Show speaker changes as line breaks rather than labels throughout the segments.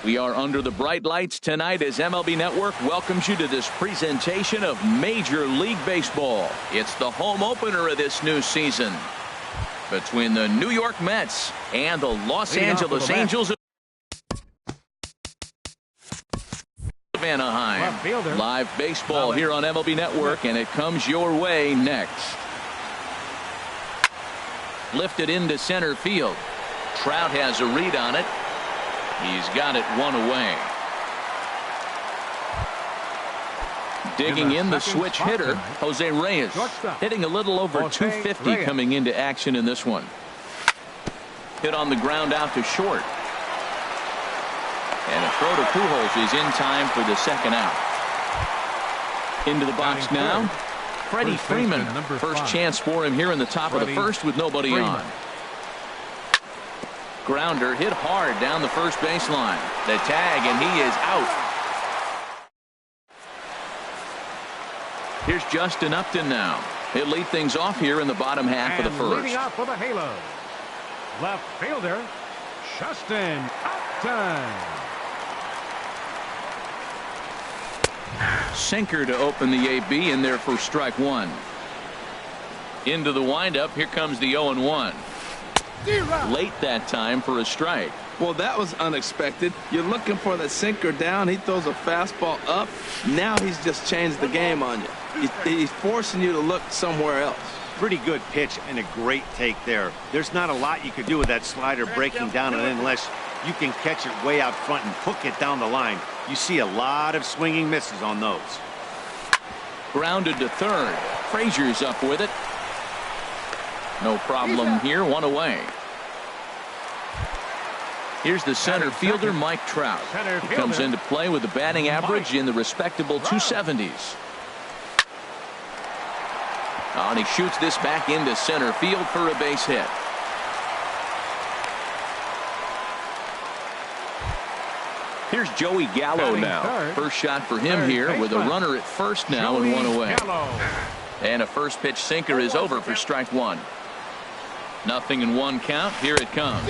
We are under the bright lights tonight as MLB Network welcomes you to this presentation of Major League Baseball. It's the home opener of this new season between the New York Mets and the Los Angeles Angels of Anaheim. Live baseball here on MLB Network, and it comes your way next. Lifted into center field. Trout has a read on it. He's got it one away. Digging in the switch hitter, Jose Reyes, hitting a little over 250 coming into action in this one. Hit on the ground out to short. And a throw to Pujols is in time for the second out. Into the box now, Freddie Freeman. First chance for him here in the top of the first with nobody on. Grounder hit hard down the first baseline. The tag, and he is out. Here's Justin Upton now. He'll lead things off here in the bottom half of the first.
Leading off for the Halos, left fielder Justin Upton.
Sinker to open the AB in there for strike one. Into the windup. Here comes the 0-1. Late that time for a strike.
Well, that was unexpected. You're looking for the sinker down. He throws a fastball up. Now he's just changed the game on you. He's forcing you to look somewhere else.
Pretty good pitch and a great take there. There's not a lot you could do with that slider breaking down, and unless you can catch it way out front and hook it down the line, you see a lot of swinging misses on those.
Grounded to third. Frazier's up with it. No problem here, one away. Here's the center fielder, Mike Trout. He comes into play with a batting average in the respectable 270s. And he shoots this back into center field for a base hit. Here's Joey Gallo now. First shot for him here with a runner at first now and one away. And a first pitch sinker is over for strike one. Nothing in one count. Here it comes.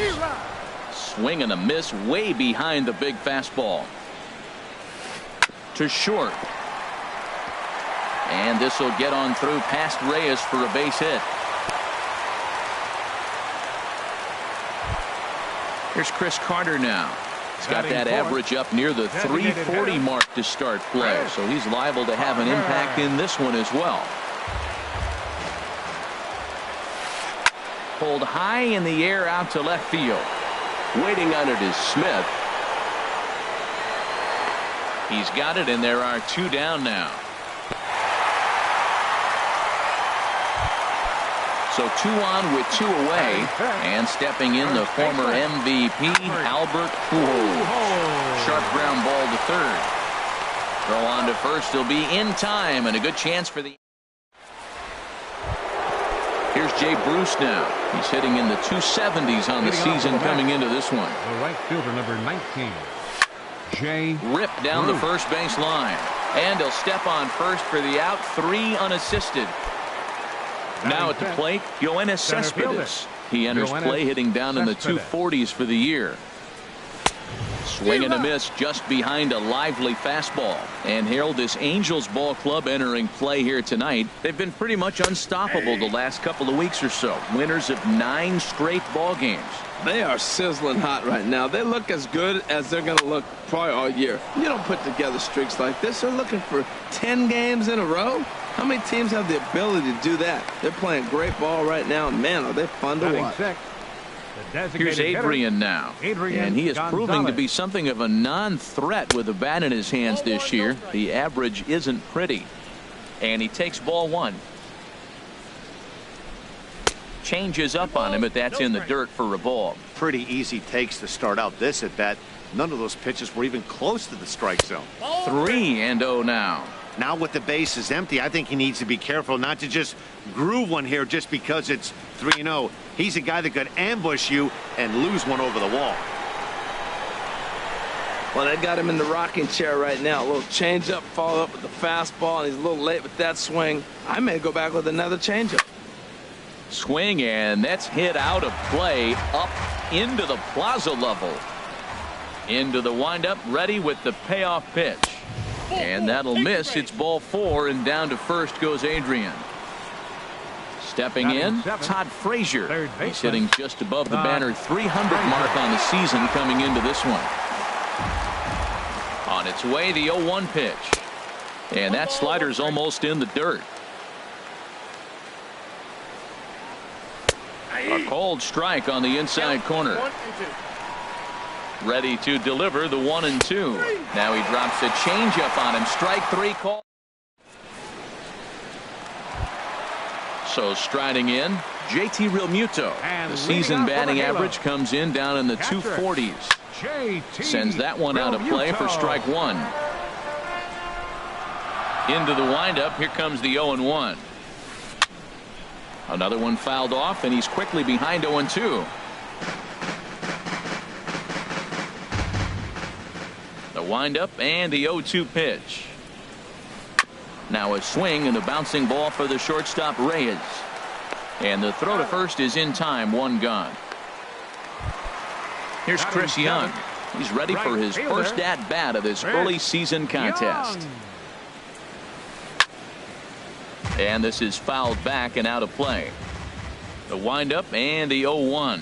Swing and a miss way behind the big fastball. To short. And this will get on through past Reyes for a base hit. Here's Chris Carter now. He's got that average up near the 340 mark to start play, so he's liable to have an impact in this one as well. Pulled high in the air out to left field. Waiting on it is Smith. He's got it, and there are two down now. So 2 on with 2 away, and stepping in the former MVP Albert Pujols. Sharp ground ball to third. Throw on to first. He'll be in time, and a good chance for the. Here's Jay Bruce now. He's hitting in the 270s on the season coming into this one.
The right fielder, number 19, Jay.
Ripped down the first base line, and he'll step on first for the out. 3 unassisted. Now at the plate, Yoenis Cespedes. He enters play hitting down in the 240s for the year. Swing and a miss just behind a lively fastball. And Harold, this Angels ball club entering play here tonight. They've been pretty much unstoppable the last couple of weeks or so. Winners of 9 straight ball games.
They are sizzling hot right now. They look as good as they're going to look probably all year. You don't put together streaks like this. They're looking for 10 games in a row. How many teams have the ability to do that? They're playing great ball right now, and man, are they fun to watch.
Here's Adrian now, and he is proving to be something of a non-threat with a bat in his hands this year. The average isn't pretty, and he takes ball 1. Changes up on him, but that's in the dirt for a ball.
Pretty easy takes to start out this at bat. None of those pitches were even close to the strike zone.
3-0 now.
Now with the base is empty, I think he needs to be careful not to just groove one here just because it's 3-0. He's a guy that could ambush you and lose one over the wall.
Well, they got him in the rocking chair right now. A little changeup, follow up with the fastball, and he's a little late with that swing. I may go back with another changeup.
Swing, and that's hit out of play up into the plaza level. Into the windup, ready with the payoff pitch. And that'll miss. It's ball 4, and down to first goes Adrian. Stepping in, Todd Frazier. He's hitting just above the banner 300 mark on the season coming into this one. On its way, the 0-1 pitch. And that slider's almost in the dirt. A cold strike on the inside corner. Ready to deliver the 1-2. Now he drops a changeup on him. Strike 3 call. So striding in, JT Realmuto. The season batting average comes in down in the 240s. Sends that one out of play for strike 1. Into the windup. Here comes the 0-1. Another one fouled off, and he's quickly behind 0-2. The windup and the 0-2 pitch. Now a swing and the bouncing ball for the shortstop Reyes. And the throw to first is in time. 1 gone. Here's Chris Young. He's ready for his first at bat of this early season contest. And this is fouled back and out of play. The windup and the 0-1.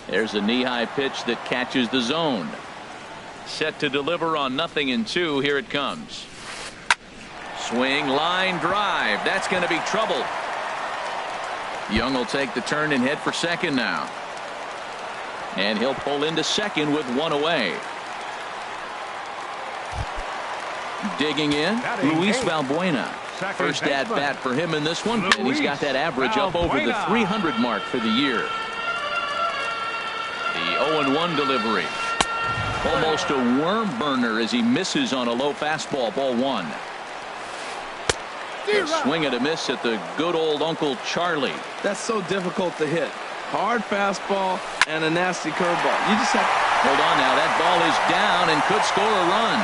There's a knee-high pitch that catches the zone. Set to deliver on 0-2. Here it comes. Swing, line drive. That's going to be trouble. Young will take the turn and head for second now. And he'll pull into second with 1 away. Digging in, Luis Valbuena. First at bat for him in this one, and he's got that average up over the 300 mark for the year. The 0-1 delivery. Almost a worm burner as he misses on a low fastball. Ball 1. A swing and a miss at the good old Uncle Charlie.
That's so difficult to hit. Hard fastball and a nasty curveball. You just have to
hold on now. That ball is down and could score a run.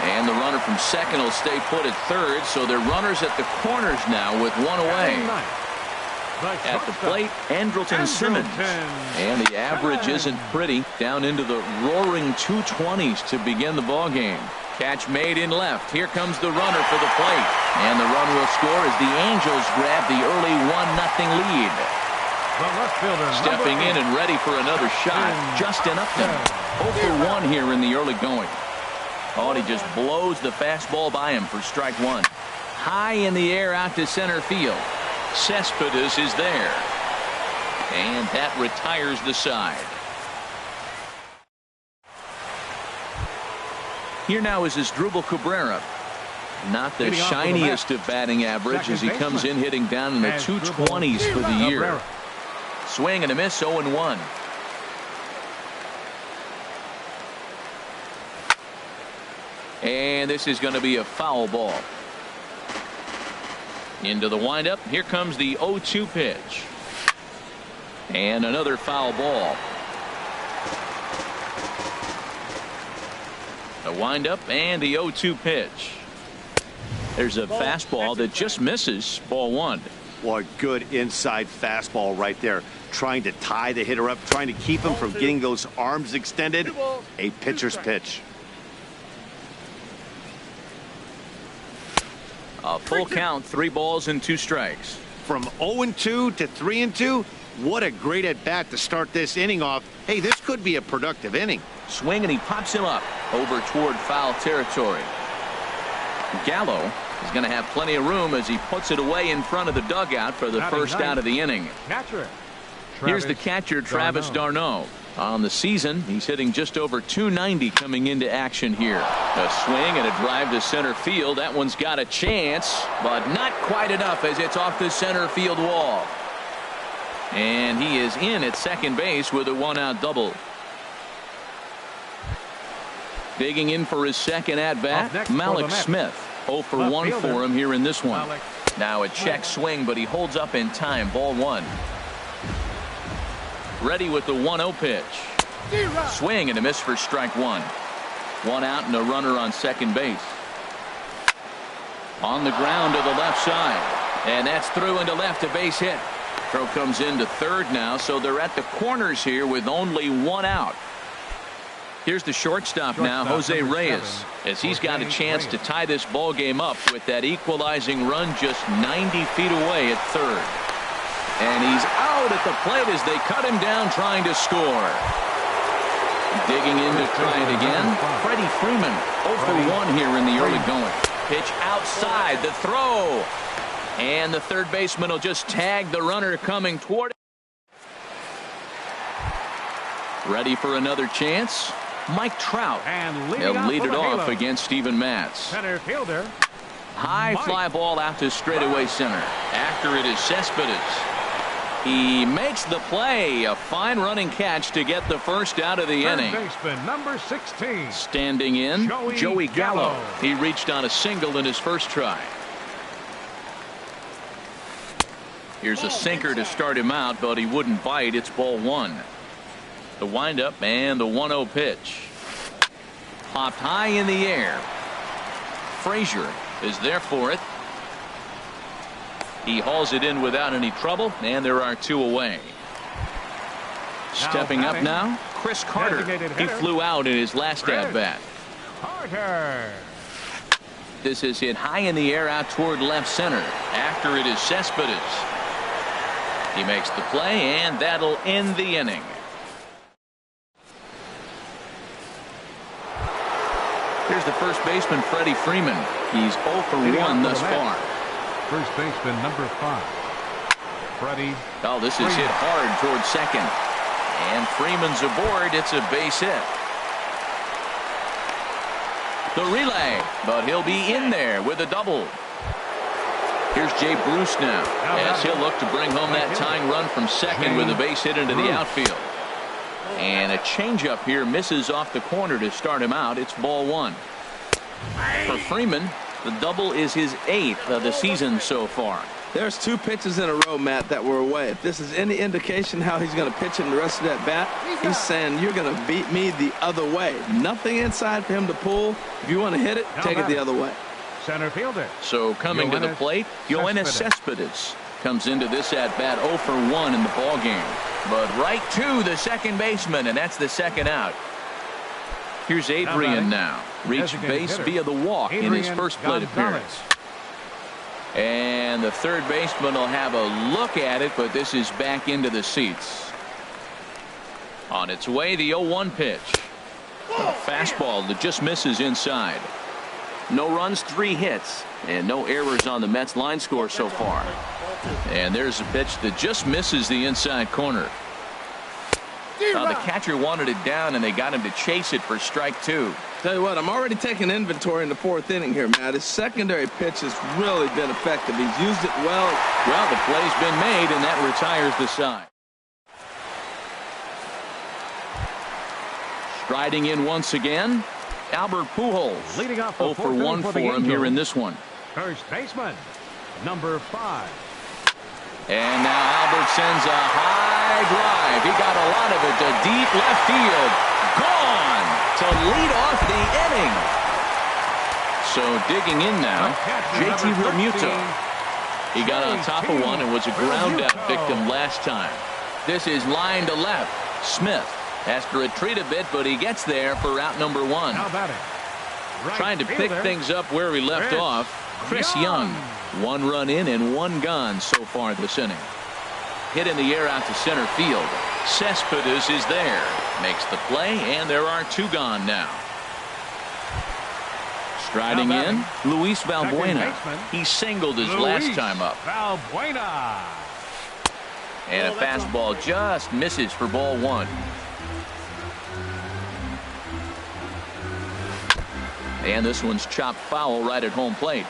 And the runner from second will stay put at third, so they're runners at the corners now with 1 away. At the plate, Andrelton Simmons. And the average isn't pretty, down into the roaring 220s to begin the ball game. Catch made in left. Here comes the runner for the plate. And the run will score as the Angels grab the early 1-0 lead. Stepping in and ready for another shot, Justin Upton. 0 for 1 here in the early going. Oh, and he just blows the fastball by him for strike 1. High in the air out to center field. Cespedes is there. And that retires the side. Here now is Asdrubal Cabrera. Not the shiniest of batting average as he comes in hitting down in the 220s for the year. Swing and a miss. 0-1. And this is going to be a foul ball. Into the windup. Here comes the 0-2 pitch. And another foul ball. The windup and the 0-2 pitch. There's a fastball that just misses. Ball 1.
What good inside fastball right there. Trying to tie the hitter up, trying to keep him from getting those arms extended. A pitcher's pitch.
A full count, 3 balls and 2 strikes.
From 0-2 to 3-2, what a great at bat to start this inning off. Hey, this could be a productive inning.
Swing and he pops him up over toward foul territory. Gallo is going to have plenty of room as he puts it away in front of the dugout for the first out of the inning. Here's the catcher, Travis d'Arnaud. On the season, he's hitting just over 290 coming into action here. A swing and a drive to center field. That one's got a chance, but not quite enough as it's off the center field wall. And he is in at second base with a 1-out double. Digging in for his second at-bat, Malik Smith. 0 for 1 for him here in this one. Now a check swing, but he holds up in time. Ball 1. Ready with the 1-0 pitch. Swing and a miss for strike 1. 1 out and a runner on second base. On the ground to the left side. And that's through into left, a base hit. Throw comes into third now, so they're at the corners here with only one out. Here's the shortstop now, Jose Reyes, as he's got a chance to tie this ball game up with that equalizing run just 90 feet away at third. And he's out at the plate as they cut him down trying to score. Digging in to try it again. Freddie Freeman 0 for 1 here in the early going. Pitch outside, the throw. And the third baseman will just tag the runner coming toward it. Ready for another chance. Mike Trout. He'll lead it off against Steven Matz.
Center fielder.
High fly ball out to straightaway center. After it is Cespedes. He makes the play. A fine running catch to get the first out of the inning.
Baseman number 16.
Standing in, Joey Gallo. He reached on a single in his first try. Here's a sinker to start him out, but he wouldn't bite. It's ball one. The windup and the 1-0 pitch. Popped high in the air. Frazier is there for it. He hauls it in without any trouble, and there are two away. Stepping up now, Chris Carter. He flew out in his last at-bat.
Carter.
This is hit high in the air out toward left center. After it is Cespedes. He makes the play, and that'll end the inning. Here's the first baseman, Freddie Freeman. He's 0 for 1 thus far.
First baseman number 5. Freddie.
Oh, this is hit hard towards second. And Freeman's aboard. It's a base hit. The relay, but he'll be in there with a double. Here's Jay Bruce now, as he'll look to bring home that tying run from second with a base hit into the outfield. And a changeup here misses off the corner to start him out. It's ball one. For Freeman, the double is his 8th of the season so far.
There's 2 pitches in a row, Matt, that were away. If this is any indication how he's going to pitch in the rest of that bat, he's saying you're going to beat me the other way. Nothing inside for him to pull. If you want to hit it, take it the other way.
Center fielder.
So coming to the plate, Yoenis Cespedes comes into this at-bat 0 for 1 in the ball game. But right to the second baseman, and that's the second out. Here's Adrian now. Reached base via the walk in his first plate appearance. And the third baseman will have a look at it, but this is back into the seats. On its way, the 0-1 pitch. A fastball that just misses inside. No runs, 3 hits, and no errors on the Mets line score so far. And there's a pitch that just misses the inside corner. The catcher wanted it down, and they got him to chase it for strike 2.
Tell you what, I'm already taking inventory in the 4th inning here, Matt. His secondary pitch has really been effective. He's used it well.
Well, the play's been made, and that retires the side. Striding in once again, Albert Pujols.
Leading off
0 for 1 for him here in this one.
First baseman, number 5.
And now Albert sends a high drive. He got a lot of it to deep left field. Gone to lead off the inning. So digging in now, JT Realmuto. He got on top of one and was a ground out victim last time. This is line to left. Smith has to retreat a bit, but he gets there for out number 1. Trying to pick things up where he left off. Chris Young. 1 run in and 1 gone so far this inning. Hit in the air out to center field. Cespedes is there. Makes the play, and there are 2 gone now. Striding in, Luis Valbuena. He singled his last time up.
Valbuena.
And a fastball just misses for ball 1. And this one's chopped foul right at home plate.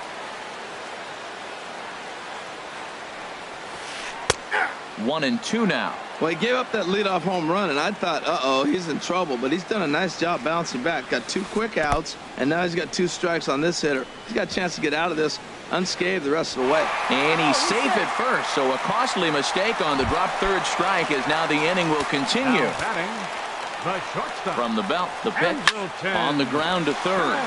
One and 2 now.
Well, he gave up that leadoff home run, and I thought, uh-oh, he's in trouble. But he's done a nice job bouncing back. Got 2 quick outs, and now he's got 2 strikes on this hitter. He's got a chance to get out of this unscathed the rest of the way.
And he's safe at first, so a costly mistake on the drop third strike as now the inning will continue. From the belt, the pitch on the ground to third.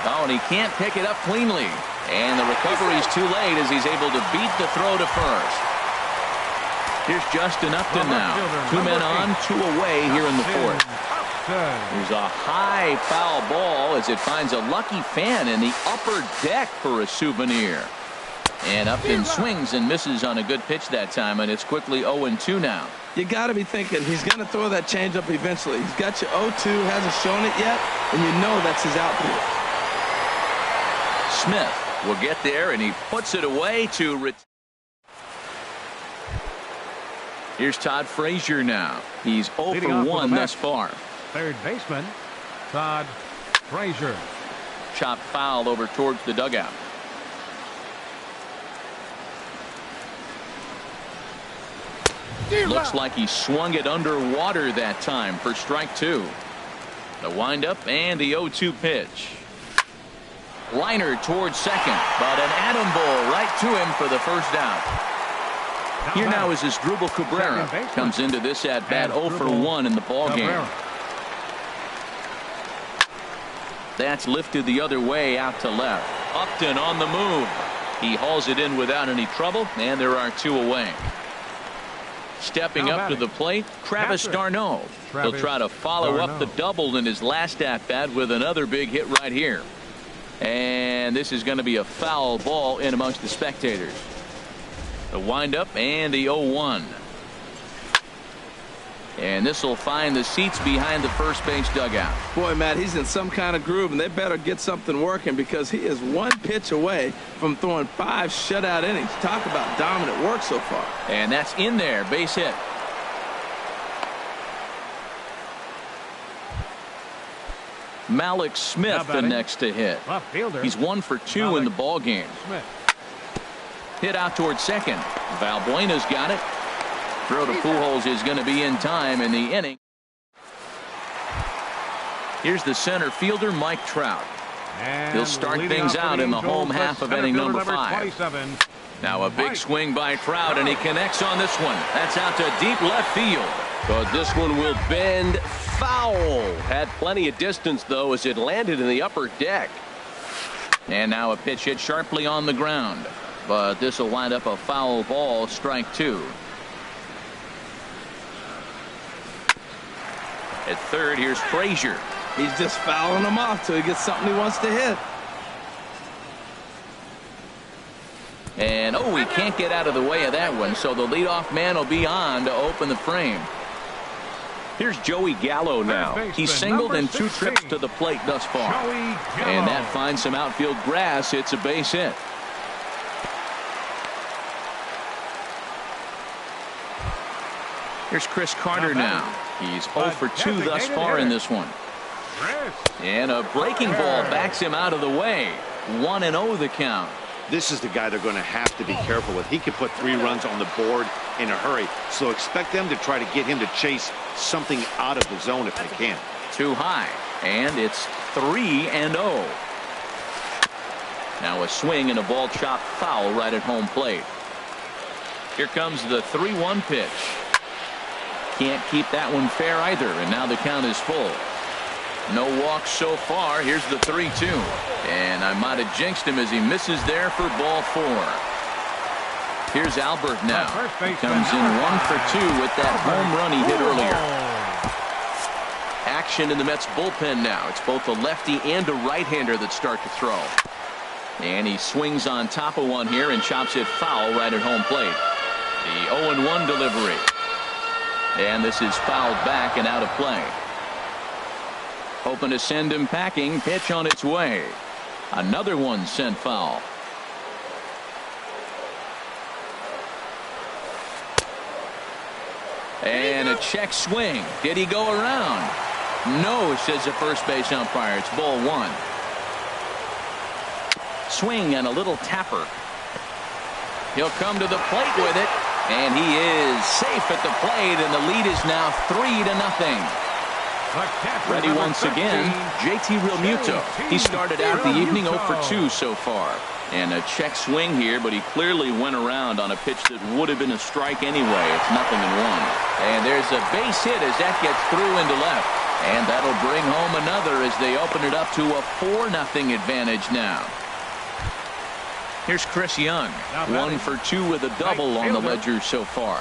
Oh, and he can't pick it up cleanly. And the recovery's too late as he's able to beat the throw to first. Here's Justin Upton now. 2 men on, 2 away here in the fourth. There's a high foul ball as it finds a lucky fan in the upper deck for a souvenir. And Upton swings and misses on a good pitch that time, and it's quickly 0-2 now.
You got to be thinking he's going to throw that changeup eventually. He's got you 0-2, hasn't shown it yet, and you know that's his outfield.
Smith will get there, and he puts it away to Here's Todd Frazier now. He's 0 for 1 thus far.
Third baseman, Todd Frazier.
Chop foul over towards the dugout. Looks like he swung it underwater that time for strike 2. The windup and the 0-2 pitch. Liner towards second, but an atom ball right to him for the first out. Here now is Asdrubal Cabrera. Comes into this at bat 0 for 1 in the ball game. That's lifted the other way out to left. Upton on the move. He hauls it in without any trouble, and there are 2 away. Stepping up to the plate, Travis d'Arnaud. He'll try to follow up the double in his last at-bat with another big hit right here. And this is going to be a foul ball in amongst the spectators. The windup and the 0-1. And this will find the seats behind the first base dugout.
Boy, Matt, he's in some kind of groove, and they better get something working because he is 1 pitch away from throwing 5 shutout innings. Talk about dominant work so far.
And that's in there, base hit. Malik Smith the next to hit. He's 1 for 2 in the ball game. Hit out towards second. Valbuena's got it. Throw to Pujols is going to be in time in the inning. Here's the center fielder, Mike Trout. He'll start things out in the home half of inning number 5. Now a big swing by Trout, and he connects on this one. That's out to deep left field.
But this one will bend foul. Had plenty of distance, though, as it landed in the upper deck.
And now a pitch hit sharply on the ground. But this will wind up a foul ball, strike 2. At third, here's Frazier.
He's just fouling him off till he gets something he wants to hit.
And he can't get out of the way of that one, so the leadoff man will be on to open the frame.
Here's Joey Gallo now.
He's singled in 2 trips to the plate thus far. And that finds some outfield grass. It's a base hit. Here's Chris Carter now. He's 0 for 2 thus far in this one. And a breaking ball backs him out of the way. 1-0 the count.
This is the guy they're going to have to be careful with. He can put 3 runs on the board in a hurry, so expect them to try to get him to chase something out of the zone if they can.
Too high, and it's 3-0. Now a swing and a ball chopped foul right at home plate. Here comes the 3-1 pitch. Can't keep that one fair either, and now the count is full. No walks so far. Here's the 3-2. And I might have jinxed him as he misses there for ball 4. Here's Albert now. He comes in 1 for 2 with that home run he hit earlier. Action in the Mets bullpen now. It's both a lefty and a right-hander that start to throw. And he swings on top of one here and chops it foul right at home plate. The 0-1 delivery. And this is fouled back and out of play. Hoping to send him packing. Pitch on its way. Another one sent foul. And a check swing. Did he go around? No, says the first base umpire. It's ball 1. Swing and a little tapper. He'll come to the plate with it. And he is safe at the plate, and the lead is now 3-0. Ready once again, JT Realmuto. He started out the evening 0 for 2 so far. And a check swing here, but he clearly went around on a pitch that would have been a strike anyway. It's 0-1. And there's a base hit as that gets through into left. And that'll bring home another as they open it up to a 4-0 advantage now. Here's Chris Young. 1 for 2 with a double on the ledger so far.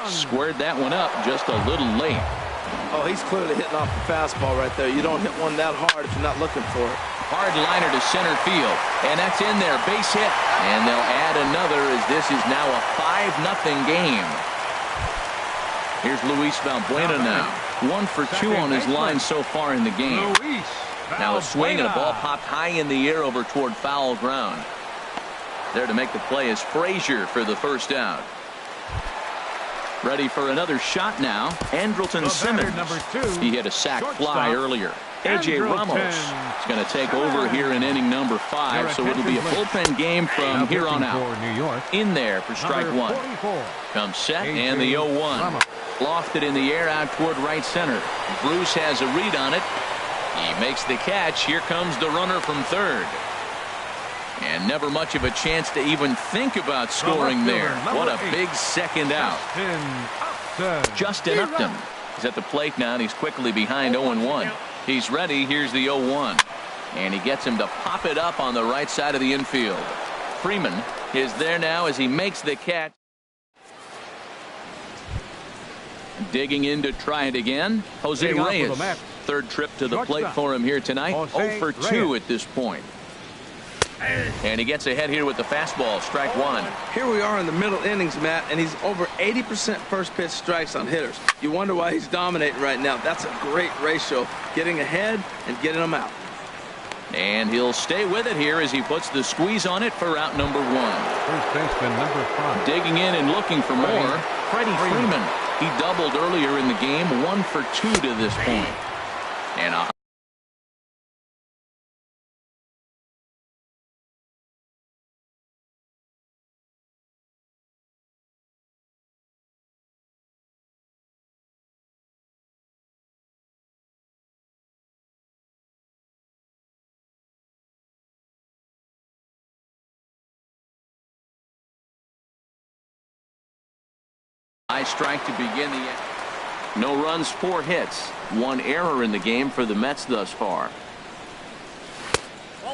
Squared that one up just a little late.
Oh, he's clearly hitting off the fastball right there. You don't hit one that hard if you're not looking for it.
Hard liner to center field, and that's in there. Base hit, and they'll add another as this is now a 5-0 game. Here's Luis Valbuena now. 1 for 2 on his line so far in the game. Now a swing and a ball popped high in the air over toward foul ground. There to make the play is Frazier for the first out. Ready for another shot now. Andrelton Simmons. He hit a sac fly earlier. A.J. Ramos is going to take over here in inning number 5, so it'll be a bullpen game from here on out. In there for strike 1. Comes set and the 0-1. Lofted in the air out toward right center. Bruce has a read on it. He makes the catch. Here comes the runner from third. And never much of a chance to even think about scoring there. What a big second out. Justin Upton is at the plate now, and he's quickly behind 0-1. He's ready. Here's the 0-1. And he gets him to pop it up on the right side of the infield. Freeman is there now as he makes the catch. Digging in to try it again. Jose Reyes. Third trip to the plate for him here tonight. 0 for 2 at this point. And he gets ahead here with the fastball. Strike 1.
Here we are in the middle innings, Matt, and he's over 80% first pitch strikes on hitters. You wonder why he's dominating right now. That's a great ratio, getting ahead and getting them out.
And he'll stay with it here as he puts the squeeze on it for out number 1.
First baseman number 5.
Digging in and looking for more. Freddie Freeman. He doubled earlier in the game. 1 for 2 to this point. And high strike to begin the. No runs, 4 hits. 1 error in the game for the Mets thus far.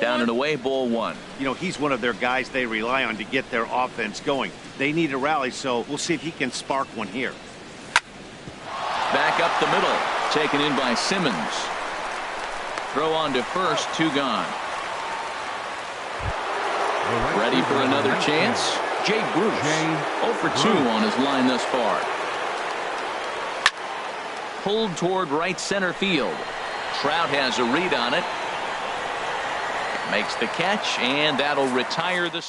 Down and away, ball 1.
You know, he's one of their guys they rely on to get their offense going. They need a rally, so we'll see if he can spark one here.
Back up the middle. Taken in by Simmons. Throw on to first. 2 gone. Ready for another chance. Jay Bruce. 0 for 2 on his line thus far. Pulled toward right center field. Trout has a read on it. Makes the catch, and that'll retire the.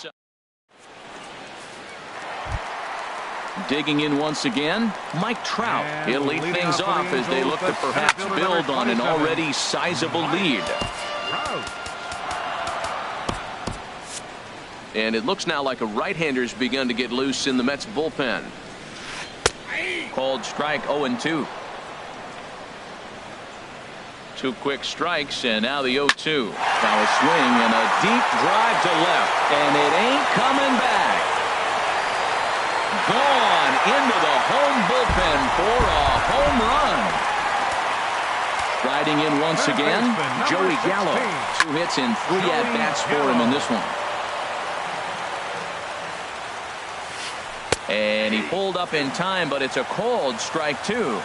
Digging in once again, Mike Trout. He'll lead things off as they look to perhaps build on an already sizable lead. And it looks now like a right-hander's begun to get loose in the Mets bullpen. Called strike 0-2. 2 quick strikes, and now the 0-2. Now a swing and a deep drive to left, and it ain't coming back. Gone into the home bullpen for a home run. Riding in once again, Joey Gallo. 2 hits and 3 at-bats for him in this one. And he pulled up in time, but it's a called strike 2.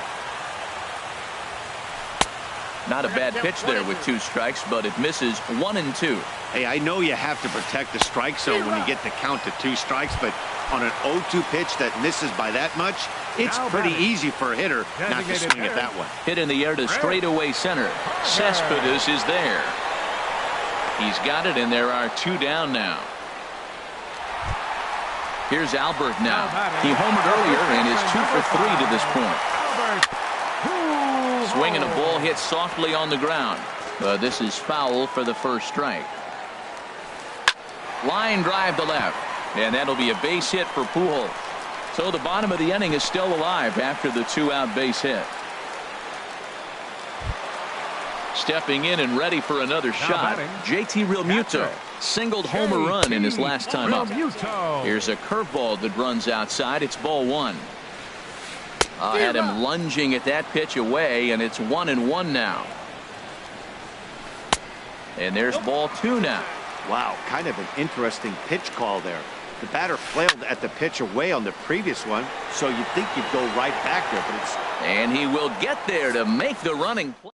Not a bad pitch there with 2 strikes, but it misses 1 and 2.
Hey, I know you have to protect the strike zone when you get the count to 2 strikes, but on an 0-2 pitch that misses by that much, it's pretty easy for a hitter not to swing at that one.
Hit in the air to straightaway center. Cespedes is there. He's got it, and there are 2 down now. Here's Albert now. He homered earlier and is 2 for 3 to this point. Swinging a ball hit softly on the ground. This is foul for the first strike. Line drive to left, and that'll be a base hit for Pujols. So the bottom of the inning is still alive after the 2-out base hit. Stepping in and ready for another shot, JT Realmuto. Singled homer run in his last time up. Here's a curveball that runs outside. It's ball 1. Had him lunging at that pitch away, and it's 1-1 now. And there's ball 2 now.
Wow, kind of an interesting pitch call there. The batter flailed at the pitch away on the previous one, so you'd think you'd go right back there, but it's...
And he will get there to make the running play.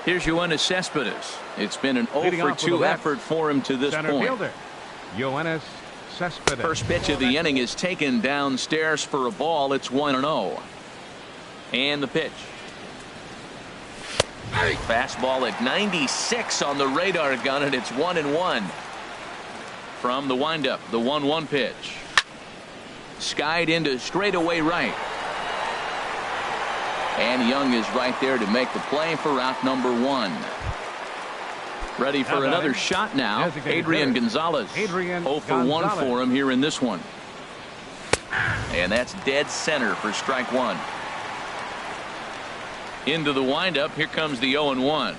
Here's Cespedes. It's been an 0-for-2 effort for him to this point.
Fielder, Cespedes.
First pitch of the inning is taken downstairs for a ball. It's 1-0. And the pitch. Fastball at 96 on the radar gun, and it's 1-1. From the windup, the 1-1 pitch. Skied into straightaway right. And Young is right there to make the play for out number 1. Ready for another shot now. Adrian Gonzalez. 0 for 1 for him here in this one. And that's dead center for strike 1. Into the windup. Here comes the 0-1.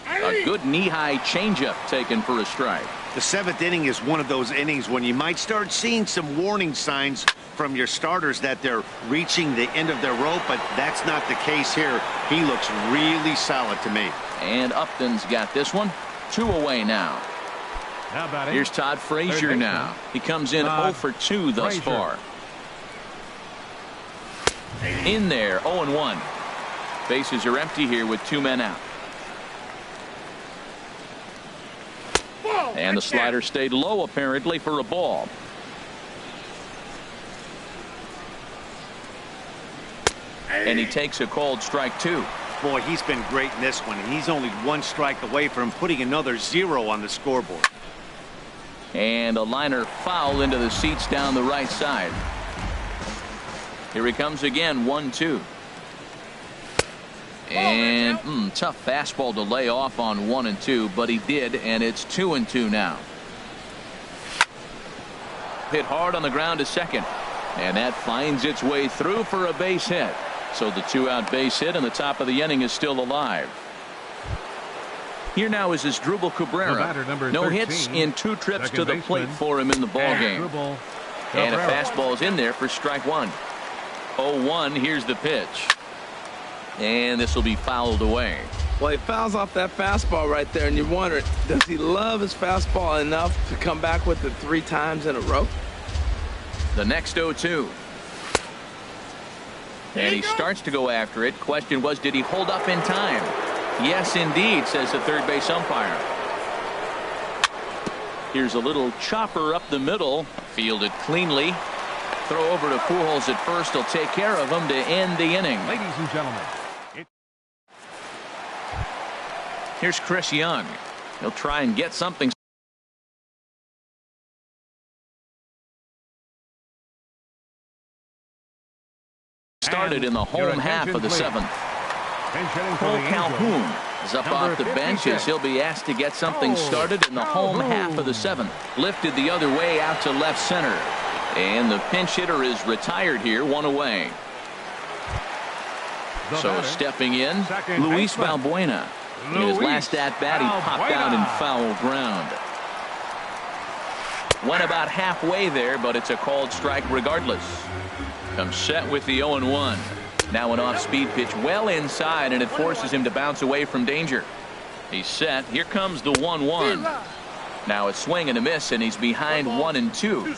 A good knee-high changeup taken for a strike.
The 7th inning is one of those innings when you might start seeing some warning signs from your starters that they're reaching the end of their rope, but that's not the case here. He looks really solid to me.
And Upton's got this one. 2 away now. Here's Todd Frazier now. He comes in 0 for 2 thus far. In there, 0-1. Bases are empty here with 2 men out. And the slider stayed low apparently for a ball. And he takes a called strike 2.
Boy, he's been great in this one. He's only 1 strike away from putting another 0 on the scoreboard.
And a liner foul into the seats down the right side. Here he comes again, 1-2. And tough fastball to lay off on 1 and 2, but he did, and it's 2 and 2 now. Hit hard on the ground to second, and that finds its way through for a base hit. So the 2-out base hit, and the top of the inning is still alive. Here now is Asdrubal Cabrera. No hits in 2 trips to the plate for him in the ball game. And a fastball is in there for strike 1. 0-1. Here's the pitch. And this will be fouled away.
Well, he fouls off that fastball right there, and you wonder, does he love his fastball enough to come back with it 3 times in a row?
The next 0-2. And he starts to go after it. Question was, did he hold up in time? Yes, indeed, says the third base umpire. Here's a little chopper up the middle. Fielded cleanly. Throw over to Pujols at first. He'll take care of him to end the inning.
Ladies and gentlemen.
Here's Chris Young. He'll try and get something started in the home half of the 7th. Cole Calhoun is up off the bench as he'll be asked to get something started in the home half of the 7th. Lifted the other way out to left center. And the pinch hitter is retired here, 1 away. So stepping in, Luis Valbuena. In his last at-bat, he popped out in foul ground. Went about halfway there, but it's a called strike regardless. Comes set with the 0-1. Now an off-speed pitch well inside, and it forces him to bounce away from danger. He's set. Here comes the 1-1. Now a swing and a miss, and he's behind 1 and 2.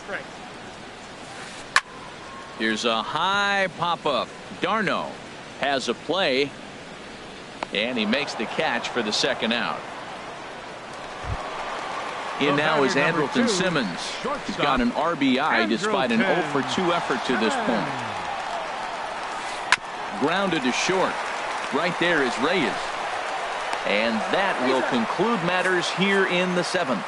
Here's a high pop-up. Darno has a play, and he makes the catch for the 2nd out. In now is Andrelton Simmons. He's got an RBI despite an 0 for 2 effort to this point. Grounded to short. Right there is Reyes. And that will conclude matters here in the 7th.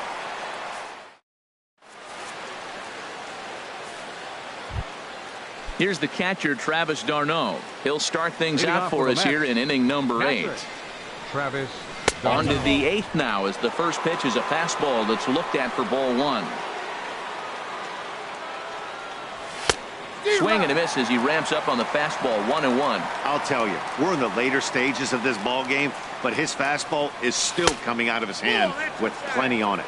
Here's the catcher, Travis d'Arnaud. He'll start things out for us here in inning number 8.
Travis
on to the 8th now as the first pitch is a fastball that's looked at for ball 1. Swing and a miss as he ramps up on the fastball, 1-1.
I'll tell you, we're in the later stages of this ball game, but his fastball is still coming out of his hand with plenty on it.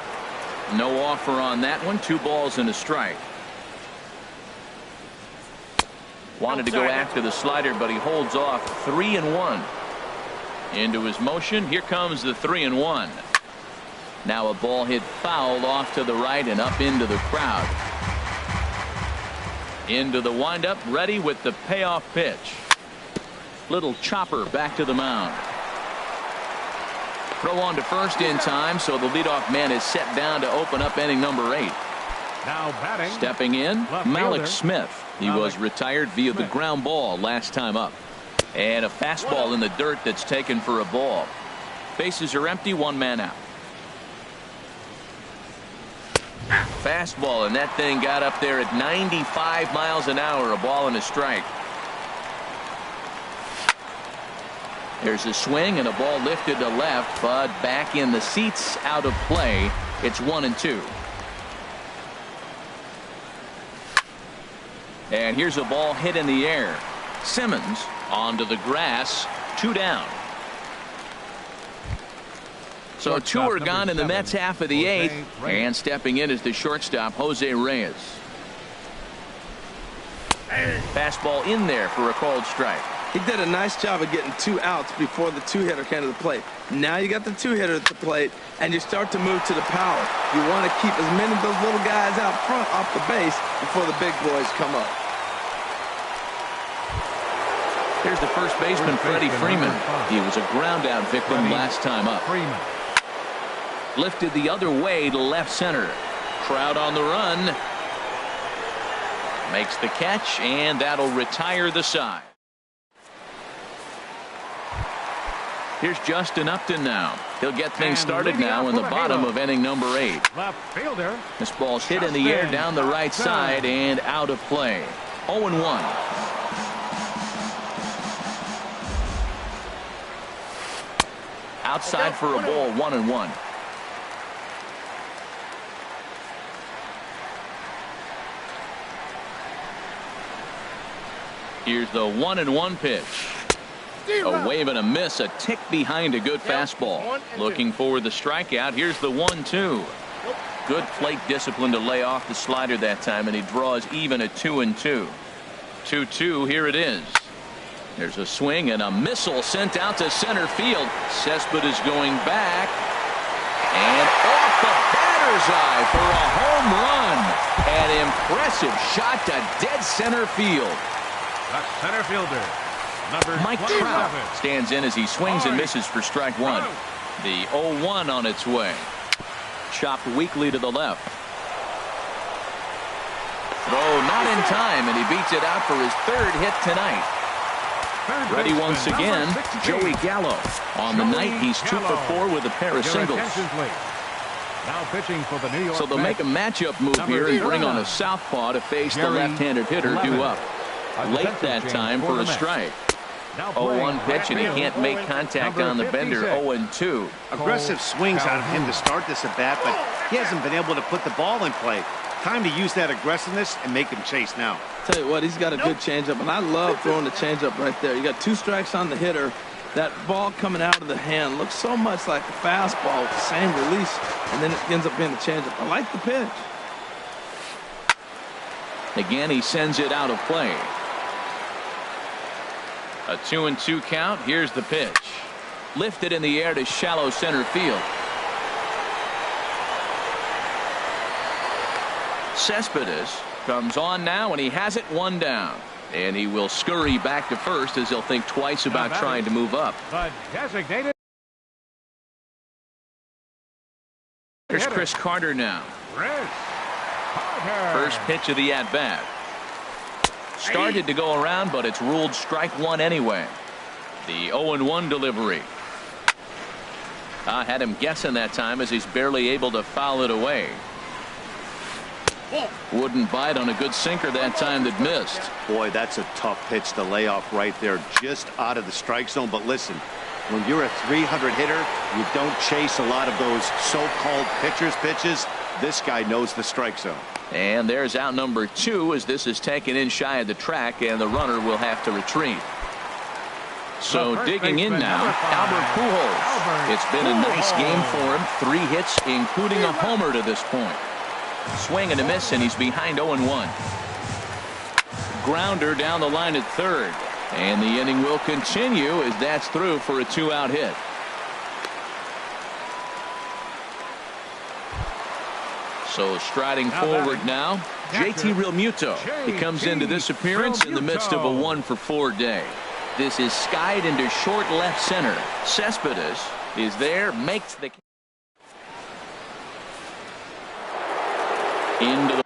No offer on that one. 2 balls and a strike. Wanted to go after the slider, but he holds off. 3-1. Into his motion. Here comes the 3-1. Now a ball hit foul off to the right and up into the crowd. Into the windup, ready with the payoff pitch. Little chopper back to the mound. Throw on to first in time, so the leadoff man is set down to open up inning number 8.
Now batting.
Stepping in, Malik Smith. He was retired via the
Smith.
ground ball last time up. And a fastball in the dirt that's taken for a ball. Bases are empty, one man out. Fastball, and that thing got up there at 95 miles an hour, a ball and a strike. There's a swing and a ball lifted to left, but back in the seats, out of play. It's 1-2. And here's a ball hit in the air. Simmons onto the grass, 2 down. So 2 are gone in the Mets half of the 8th, and stepping in is the shortstop, Jose Reyes. Fastball in there for a called strike.
He did a nice job of getting 2 outs before the 2-hitter came to the plate. Now you got the 2-hitter at the plate, and you start to move to the power. You want to keep as many of those little guys out front off the base before the big boys come up.
Here's the first baseman, Freddie Freeman. He was a ground-out victim last time up. Lifted the other way to left center. Crowd on the run. Makes the catch, and that'll retire the side. Here's Justin Upton now. He'll get things started now in the bottom of inning number 8.
Left fielder.
This ball's hit in the air down the right side and out of play. 0-1. Outside for a ball, 1-1. Here's the 1-1 pitch. A wave and a miss, a tick behind a good fastball. Looking for the strikeout. Here's the 1-2. Good plate discipline to lay off the slider that time, and he draws even at 2-2. 2-2, here it is. There's a swing and a missile sent out to center field. Cespedes going back. And off the batter's eye for a home run. An impressive shot to dead center field.
The center fielder, number
Mike
27.
Trout stands in as he swings and misses for strike 1. The 0-1 on its way. Chopped weakly to the left. Throw not in time, and he beats it out for his 3rd hit tonight. Ready once again, Joey Gallo. On the night, he's 2 for 4 with a pair of singles.
Now pitching for the New York
So they'll make a matchup move here and bring on a southpaw to face the left-handed hitter due up. Late that time for a strike. 0-1 pitch, and he can't make contact on the bender. 0-2.
Aggressive swings out of him to start this at bat, but he hasn't been able to put the ball in play. Time to use that aggressiveness and make him chase now.
Tell you what, he's got a good changeup, and I love throwing the changeup right there. You got 2 strikes on the hitter. That ball coming out of the hand looks so much like a fastball with the same release, and then it ends up being the changeup. I like the pitch.
Again, he sends it out of play. A 2-2 count. Here's the pitch. Lifted in the air to shallow center field. Cespedes comes on now, and he has it 1 down. And he will scurry back to first as he'll think twice about trying to move up.
The designated.
There's Chris Carter now.
Chris Carter.
First pitch of the at-bat. Started to go around, but it's ruled strike 1 anyway. The 0-1 delivery. I had him guessing that time as he's barely able to foul it away. Wouldn't bite on a good sinker that time that missed.
Boy, that's a tough pitch to lay off right there, just out of the strike zone. But listen, when you're a 300 hitter, you don't chase a lot of those so-called pitcher's pitches. This guy knows the strike zone.
And there's out number 2 as this is taken in shy of the track, and the runner will have to retreat. So digging in now, Albert Pujols. It's been a nice game for him. 3 hits, including a homer to this point. Swing and a miss, and he's behind 0-1. Grounder down the line at third. And the inning will continue as that's through for a 2-out hit. So striding forward now, JT Realmuto. He comes into this appearance in the midst of a 1-for-4 day. This is skied into short left center. Cespedes is there, makes the into the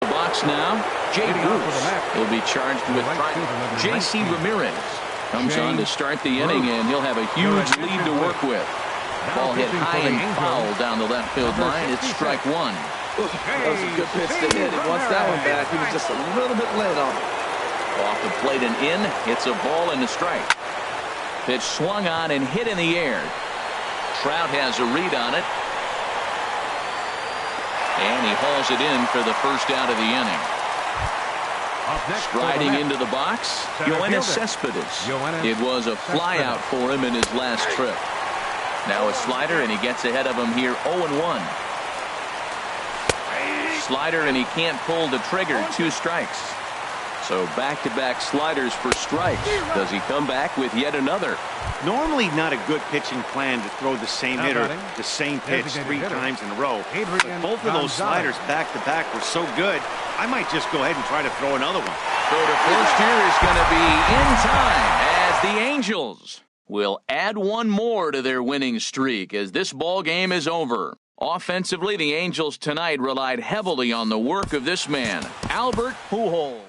box now. Jay Bruce will be charged with J.C. Ramirez comes on to start the inning, and he'll have a huge lead to work with. Ball hit high and foul down the left field line. It's strike one.
That was a good pitch to hit. He wants that one back. He was just a little bit late on it.
Off the plate and in. It's a ball and a strike. Pitch swung on and hit in the air. Trout has a read on it. And he hauls it in for the first out of the inning. Striding into the box, Yoenis Cespedes. It was a flyout for him in his last trip. Now a slider, and he gets ahead of him here 0-1. Slider, and he can't pull the trigger. 2 strikes. So back-to-back sliders for strikes. Does he come back with yet another?
Normally not a good pitching plan to throw the same hitter, the same pitch 3 times in a row. But both of those sliders back-to-back were so good, I might just go ahead and try to throw another one.
Throw to first here is going to be in time as the Angels will add one more to their winning streak as this ball game is over. Offensively, the Angels tonight relied heavily on the work of this man, Albert Pujols.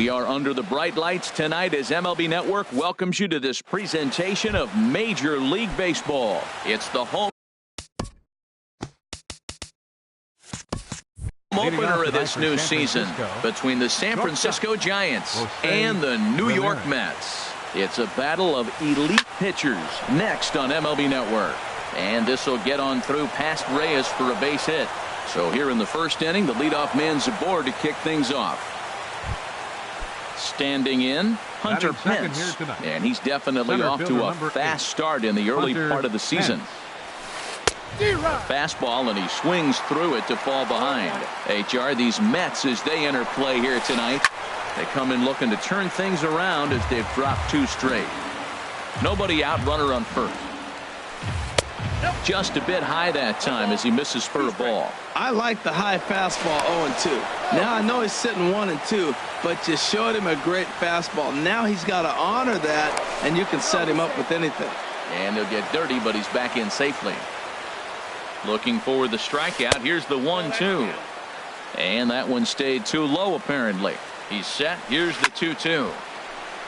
We are under the bright lights tonight as MLB Network welcomes you to this presentation of Major League Baseball. It's the home opener of this new season between the San Francisco Giants and the New York Mets. It's a battle of elite pitchers next on MLB Network. And this will get on through past Reyes for a base hit. So here in the first inning, the leadoff man's aboard to kick things off. Standing in, Hunter Pence, and he's definitely off to a fast start in the early part of the season. Fastball, and he swings through it to fall behind. HR, these Mets, as they enter play here tonight, they come in looking to turn things around as they've dropped 2 straight. Nobody out, runner on first. Just a bit high that time as he misses for a ball.
I like the high fastball 0-2. Now I know he's sitting 1-2, but you showed him a great fastball. Now he's got to honor that, and you can set him up with anything.
And he'll get dirty, but he's back in safely. Looking for the strikeout. Here's the 1-2. And that one stayed too low, apparently. He's set. Here's the 2-2.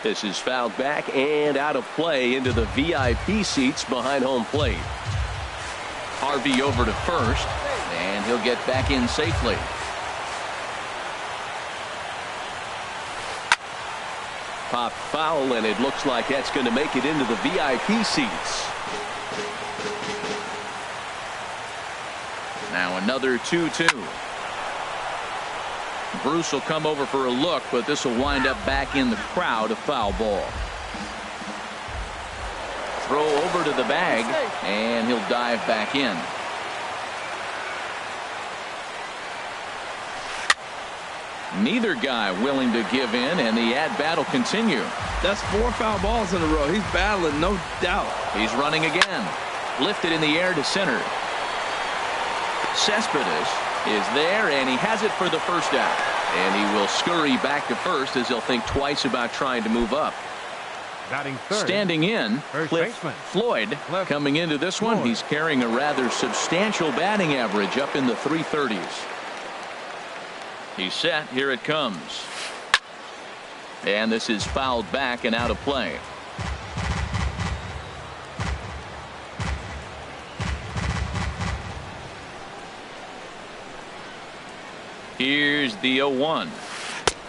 This is fouled back and out of play into the VIP seats behind home plate. Harvey over to first, and he'll get back in safely. Pop foul, and it looks like that's going to make it into the VIP seats. Now another 2-2. Bruce will come over for a look, but this will wind up back in the crowd, a foul ball. Throw over to the bag, and he'll dive back in. Neither guy willing to give in, and the at-bat will continue.
That's 4 foul balls in a row. He's battling, no doubt.
He's running again. Lifted in the air to center. Cespedes is there, and he has it for the first out. And he will scurry back to first as he'll think twice about trying to move up. Standing in, Cliff Floyd coming into this one. He's carrying a rather substantial batting average up in the 330s. He's set. Here it comes. And this is fouled back and out of play. Here's the 0-1.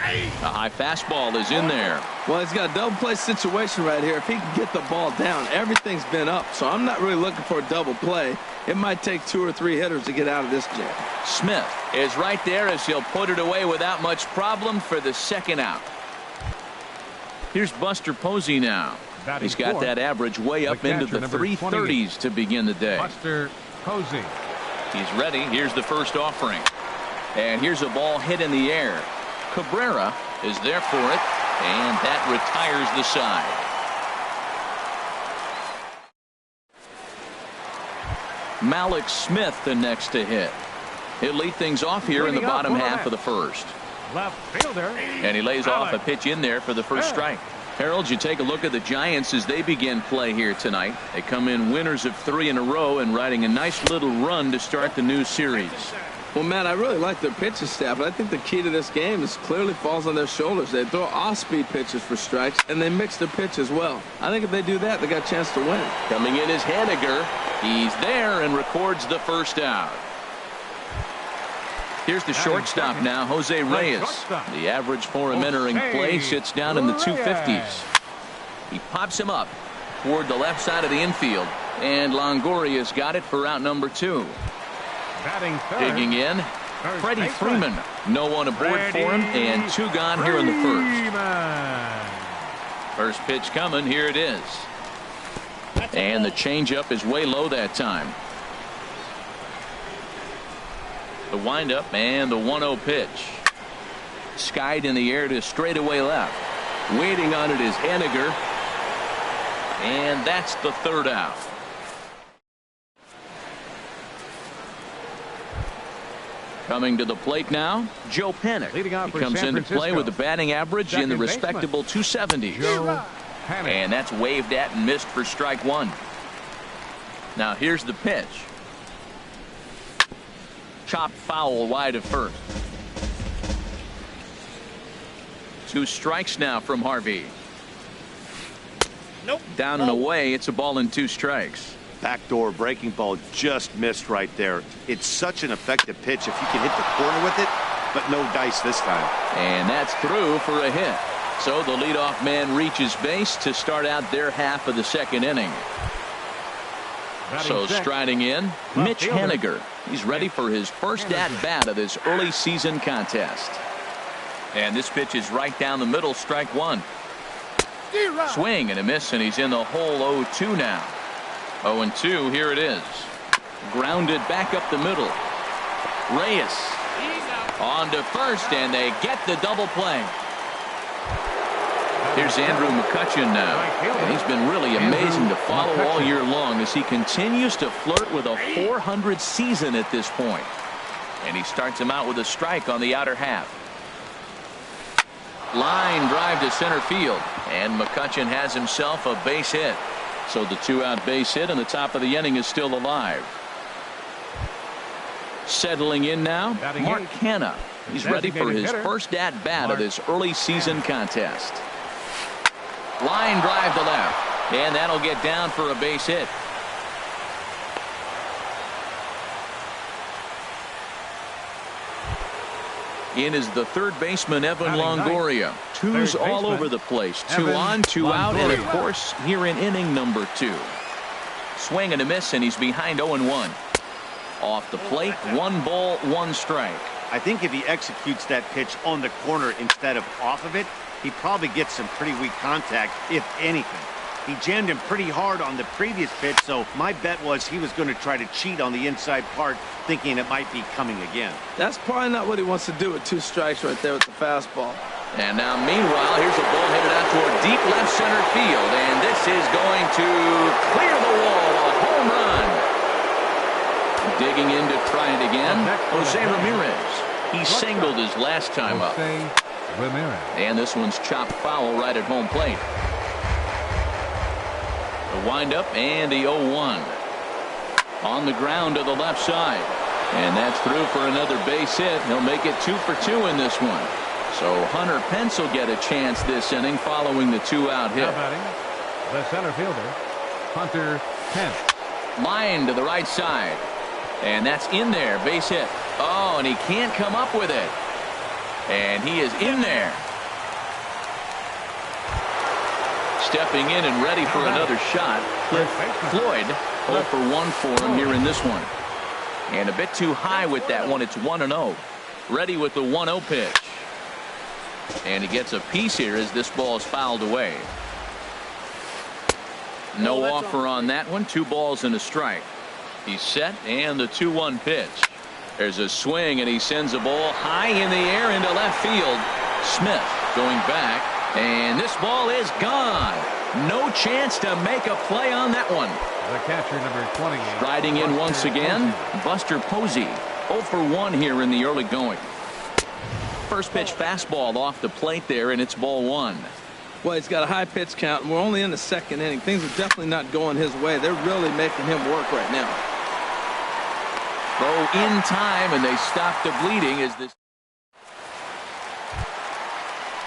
A high fastball is in there.
Well, he's got a double play situation right here. If he can get the ball down, everything's been up. So I'm not really looking for a double play. It might take 2 or 3 hitters to get out of this jam.
Smith is right there as he'll put it away without much problem for the second out. Here's Buster Posey now. He's got that average way up into the 330s to begin the day.
Buster Posey.
He's ready. Here's the first offering. And here's a ball hit in the air. Cabrera is there for it, and that retires the side. Malik Smith the next to hit. He'll lead things off here in the bottom half of the first.
Left fielder.
And he lays off a pitch in there for the first strike. Harold, you take a look at the Giants as they begin play here tonight. They come in winners of 3 in a row and riding a nice little run to start the new series.
Well, Matt, I really like their pitching staff, but I think the key to this game is clearly falls on their shoulders. They throw off-speed pitches for strikes, and they mix their pitch as well. I think if they do that, they got a chance to win.
Coming in is Haniger. He's there and records the first out. Here's the shortstop now, Jose Reyes. The average for him entering play sits down in the 250s. He pops him up toward the left side of the infield, and Longoria's got it for out number 2. Digging in, Freddie Freeman. No one aboard for him, and 2 gone here in the first. First pitch coming. Here it is. And the changeup is way low that time. The windup and the 1-0 pitch. Skied in the air to straightaway left. Waiting on it is Haniger. And that's the third out. Coming to the plate now, Joe Panik. He comes into play with a batting average in the respectable 270s. And that's waved at and missed for strike 1. Now here's the pitch. Chopped foul wide of first. 2 strikes now from Harvey.
Nope.
Down and away. It's a ball and 2 strikes.
Backdoor breaking ball just missed right there. It's such an effective pitch if you can hit the corner with it, but no dice this time.
And that's through for a hit. So the leadoff man reaches base to start out their half of the 2nd inning. So striding in, Mitch Haniger. He's ready for his first at-bat of this early season contest. And this pitch is right down the middle, strike 1. Swing and a miss, and he's in the hole 0-2 now. 0-2, here it is. Grounded back up the middle. Reyes on to first, and they get the double play. Here's Andrew McCutchen now, and he's been really amazing to follow all year long as he continues to flirt with a .400 season at this point. And he starts him out with a strike on the outer half. Line drive to center field, and McCutchen has himself a base hit. So the 2-out base hit in the top of the inning is still alive. Settling in now, Mark Hanna. He's ready for his first at-bat of this early season contest. Line drive to left, and that'll get down for a base hit. In is the third baseman, Evan Longoria. 2s all over the place. 2 on, 2 out, and of course, here in inning number 2. Swing and a miss, and he's behind 0-1. Off the plate, 1 ball, 1 strike.
I think if he executes that pitch on the corner instead of off of it, he probably gets some pretty weak contact, if anything. He jammed him pretty hard on the previous pitch, so my bet was he was going to try to cheat on the inside part, thinking it might be coming again.
That's probably not what he wants to do with 2 strikes right there with the fastball.
And now, meanwhile, here's a ball headed out toward deep left center field, and this is going to clear the wall. A home run. Digging in to try it again, Jose Ramirez. He singled his last time up. And this one's chopped foul right at home plate. The windup and the 0-1. On the ground to the left side. And that's through for another base hit. He'll make it 2 for 2 in this one. So Hunter Pence will get a chance this inning following the 2-out hit.
The center fielder, Hunter Pence.
Line to the right side. And that's in there. Base hit. Oh, and he can't come up with it. And he is in there. Stepping in and ready for another shot. Floyd 0 for 1 for him here in this one. And a bit too high with that one. It's 1-0. Ready with the 1-0 pitch. And he gets a piece here as this ball is fouled away. No offer on that one. 2 balls and a strike. He's set, and the 2-1 pitch. There's a swing, and he sends a ball high in the air into left field. Smith going back, and this ball is gone. No chance to make a play on that one.
The catcher, number 20.
Striding in once again, Buster Posey. 0 for 1 here in the early going. First pitch fastball off the plate there, and it's ball 1.
Well, he's got a high pitch count, and we're only in the 2nd inning. Things are definitely not going his way. They're really making him work right now.
Throw in time, and they stop the bleeding as this.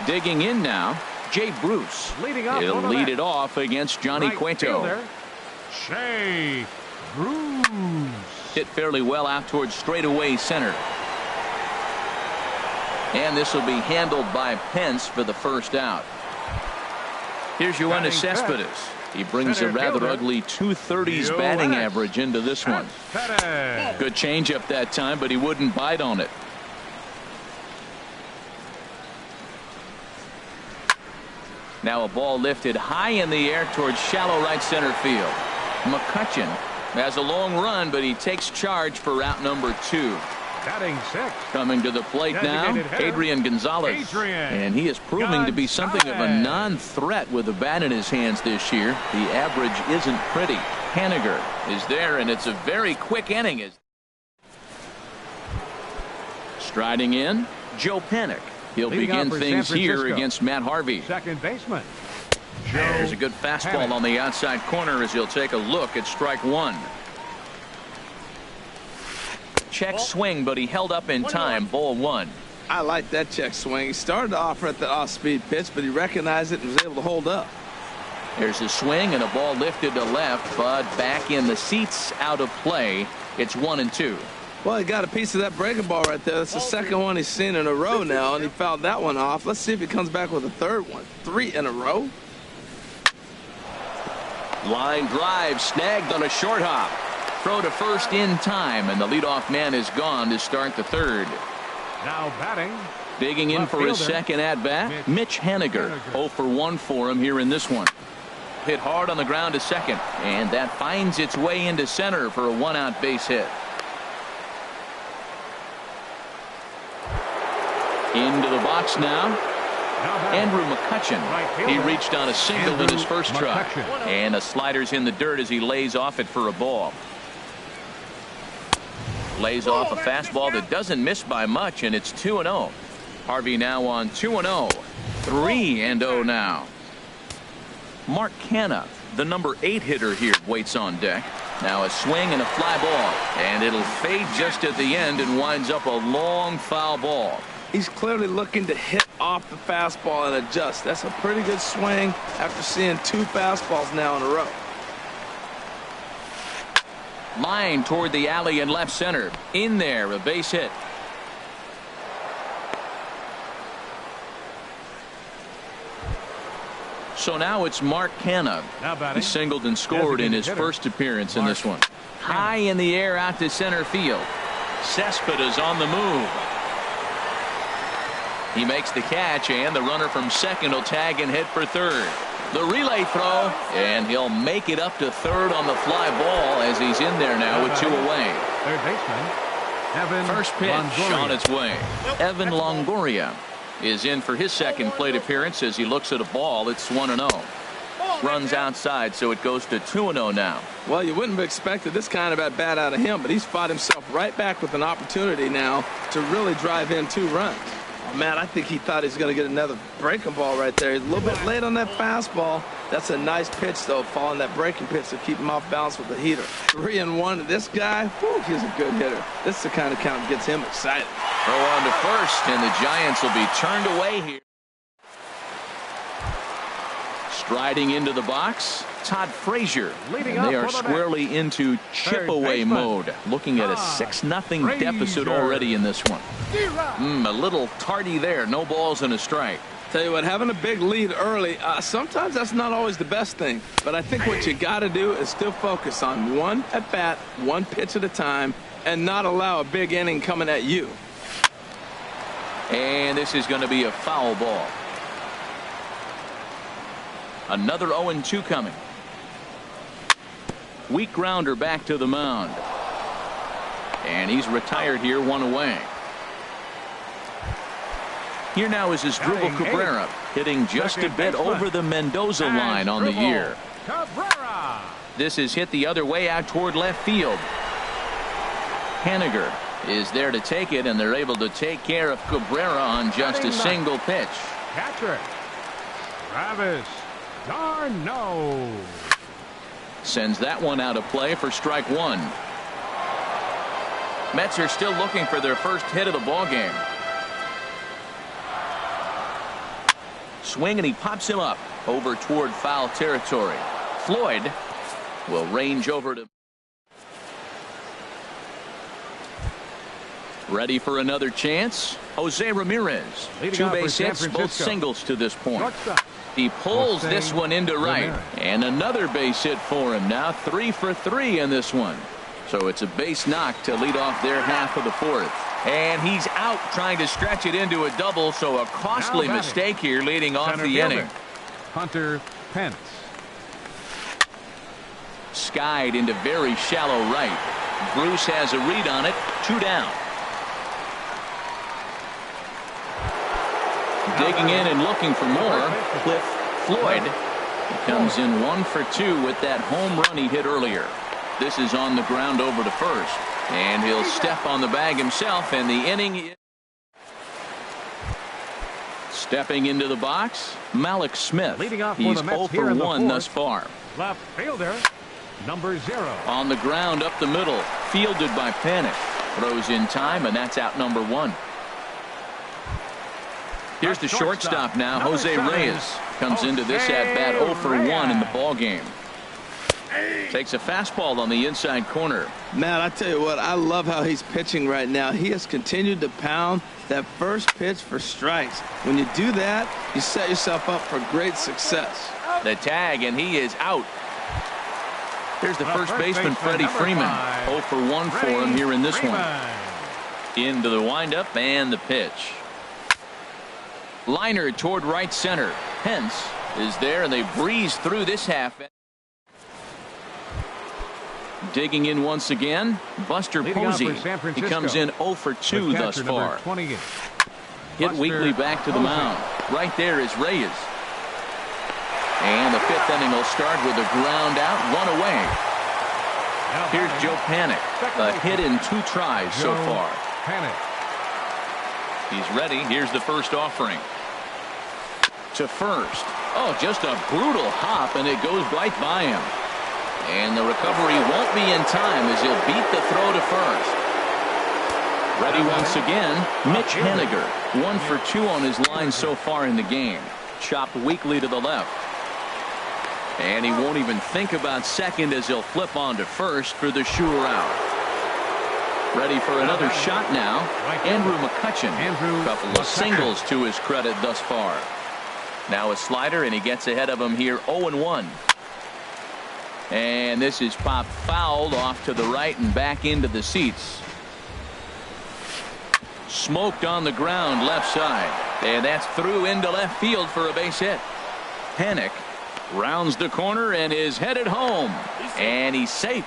Digging in now, Jay Bruce. He'll lead it off against Johnny Cueto.
Jay Bruce.
Hit fairly well out towards straightaway center. And this will be handled by Pence for the first out. Here's Yoenis Cespedes. He brings a rather ugly 230s batting average into this one. Good changeup that time, but he wouldn't bite on it. Now a ball lifted high in the air towards shallow right center field. McCutchen has a long run, but he takes charge for route number 2.
Batting 6.
Coming to the plate now, Adrian Gonzalez. And he is proving to be something of a non-threat with the bat in his hands this year. The average isn't pretty. Haniger is there, and it's a very quick inning. Striding in, Joe Panik. He'll begin things here against Matt Harvey.
Second baseman.
There's a good fastball on the outside corner as he'll take a look at strike 1. Check swing, but he held up in time. Ball 1.
I like that check swing. He started to offer at the off-speed pitch, but he recognized it and was able to hold up.
There's a swing and a ball lifted to left, but back in the seats, out of play. It's 1-2.
Well, he got a piece of that breaking ball right there. That's the second one he's seen in a row now, and he fouled that one off. Let's see if he comes back with a third one. 3 in a row.
Line drive snagged on a short hop.
Throw to first in time, and the leadoff man is gone to start the third.
Now batting.
Digging in for his second at-bat, Mitch Haniger. 0 for 1 for him here in this one. Hit hard on the ground to second, and that finds its way into center for a one-out base hit. Into the box now, Andrew McCutchen. He reached on a single in his first try, and a slider's in the dirt as he lays off it for a ball. Lays off a fastball that doesn't miss by much, and it's 2-0. Harvey now on 2-0. 3-0 now. Mark Canha, the number 8 hitter here, waits on deck. Now a swing and a fly ball, and it'll fade just at the end and winds up a long foul ball.
He's clearly looking to hit off the fastball and adjust. That's a pretty good swing after seeing 2 fastballs now in a row.
Line toward the alley in left center. In there, a base hit. So now it's Mark Canha. He singled and scored in his first appearance in this one. High in the air out to center field. Cespedes on the move. He makes the catch, and the runner from second will tag and head for third. The relay throw, and he'll make it up to third on the fly ball as he's in there now with 2 away.
Third baseman, Evan
First pitch
Longoria.
on its way. Evan Longoria is in for his second plate appearance as he looks at a ball. It's 1-0. Runs outside, so it goes to 2-0 now.
Well, you wouldn't have expected this kind of at bat out of him, but he's fought himself right back with an opportunity now to really drive in 2 runs. Oh, man, I think he thought he was going to get another breaking ball right there. He's a little bit late on that fastball. That's a nice pitch, though, following that breaking pitch to keep him off balance with the heater. 3-1. This guy, whew, he's a good hitter. This is the kind of count that gets him excited.
Throw on to first, and the Giants will be turned away here. Striding into the box, Todd Frazier.
Leading
And they
up
are
for the
squarely into chip-away mode, looking at a 6-0 deficit already in this one. A little tardy there. No balls and a strike.
Tell you what, having a big lead early, sometimes that's not always the best thing. But I think what you got to do is still focus on 1 at-bat, 1 pitch at a time, and not allow a big inning coming at you.
And this is going to be a foul ball. Another 0-2 coming. Weak grounder back to the mound. And he's retired here, 1 away. Here now is Asdrubal Cabrera, hitting just a bit over the Mendoza line on the year.
Cabrera.
This is hit the other way out toward left field. Haniger is there to take it, and they're able to take care of Cabrera on just a single pitch.
Catcher, Travis d'Arnaud.
Sends that one out of play for strike 1. Mets are still looking for their first hit of the ball game. Swing, and he pops him up over toward foul territory. Floyd will range over to. Ready for another chance. Jose Ramirez.
Leading
2
off for
base
San
hits, both
Francisco.
singles to this point.
Shortstop.
He pulls
Jose
this one into right.
Ramirez.
And another base hit for him. Now 3 for 3 in this one. So it's a base knock to lead off their half of the 4th. And he's out trying to stretch it into a double, so a costly
Now batting.
mistake here leading off
Center
the
fielder,
inning.
Hunter Pence.
Skied into very shallow right. Bruce has a read on it. 2 down. Digging in and looking for more. Cliff Floyd. He comes in 1 for 2 with that home run he hit earlier. This is on the ground over to first. And he'll step on the bag himself, and the inning is. Stepping into the box, Malik Smith.
Leading off for
He's
the Mets
0
here
for
in the
1
4th.
thus far.
Left fielder, number 0.
On the ground up the middle, fielded by Panik. Throws in time, and that's out number 1. Here's the shortstop now. Jose Reyes comes into this at-bat 0 for 1 in the ball game. Takes a fastball on the inside corner.
Man, I tell you what, I love how he's pitching right now. He has continued to pound that first pitch for strikes. When you do that, you set yourself up for great success.
The tag, and he is out. Here's the first baseman, Freddie Freeman. 0 for 1 for him here in this one. Into the windup and the pitch. Liner toward right center. Pence is there, and they breeze through this half. Digging in once again, Buster Posey. He comes in 0 for 2 thus far. Hit weakly back to the mound. Right there is Reyes. And the 5th inning will start with a ground out, 1 away. Here's Joe Panic. A hit in 2 tries so far. He's ready. Here's the first offering. To first. Oh, just a brutal hop, and it goes right by him. And the recovery won't be in time as he'll beat the throw to first. Ready once again, Mitch Haniger. 1 for 2 on his line so far in the game. Chopped weakly to the left. And he won't even think about second as he'll flip on to first for the sure out. Ready for another shot now. Andrew McCutchen. Couple of singles to his credit thus far. Now a slider, and he gets ahead of him here 0-1. And this is popped fouled off to the right and back into the seats. Smoked on the ground left side. And that's through into left field for a base hit. Panic rounds the corner and is headed home. And he's safe.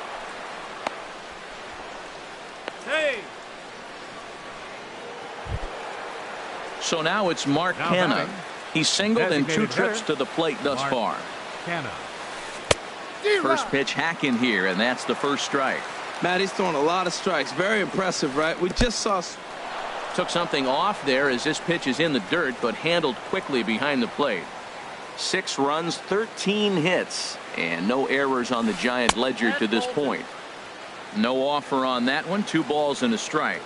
So now it's Mark Canha. He's singled in 2 trips to the plate thus far. First pitch hack in here, and that's the first strike.
Matt, he's throwing a lot of strikes. Very impressive, right? We just saw.
Took something off there as this pitch is in the dirt, but handled quickly behind the plate. 6 runs, 13 hits, and no errors on the Giant ledger to this point. No offer on that one. 2 balls and a strike.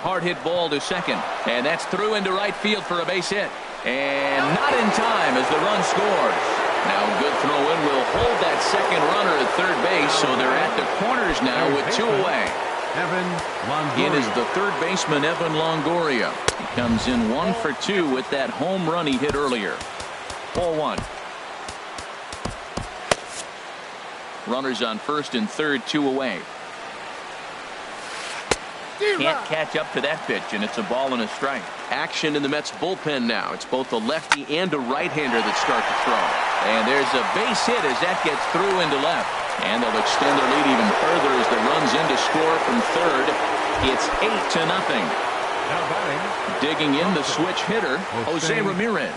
Hard hit ball to second, and that's through into right field for a base hit. And not in time as the run scores. Now a good throw in will hold that second runner at third base, so they're at the corners now with 2 away. It is the third baseman, Evan Longoria. He comes in 1 for 2 with that home run he hit earlier. 4-1. Runners on first and third, 2 away. Can't catch up to that pitch, and it's a ball and a strike. Action in the Mets bullpen now. It's both a lefty and a right-hander that start to throw. And there's a base hit as that gets through into left. And they'll extend their lead even further as the runs in to score from third. It's 8-0. Digging in the switch hitter, Jose Ramirez.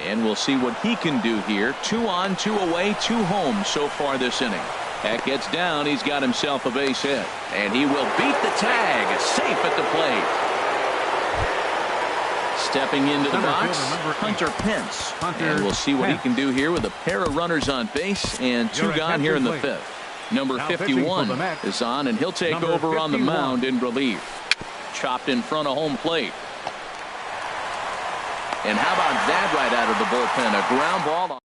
And we'll see what he can do here. 2 on, 2 away, 2 home so far this inning. That gets down. He's got himself a base hit. And he will beat the tag. Safe at the plate. Stepping into the box, Hunter Pence. And we'll see what he can do here with a pair of runners on base and 2 gone here in the 5th. Number 51 is on, and he'll take over on the mound in relief. Chopped in front of home plate. And how about that right out of the bullpen? A ground ball.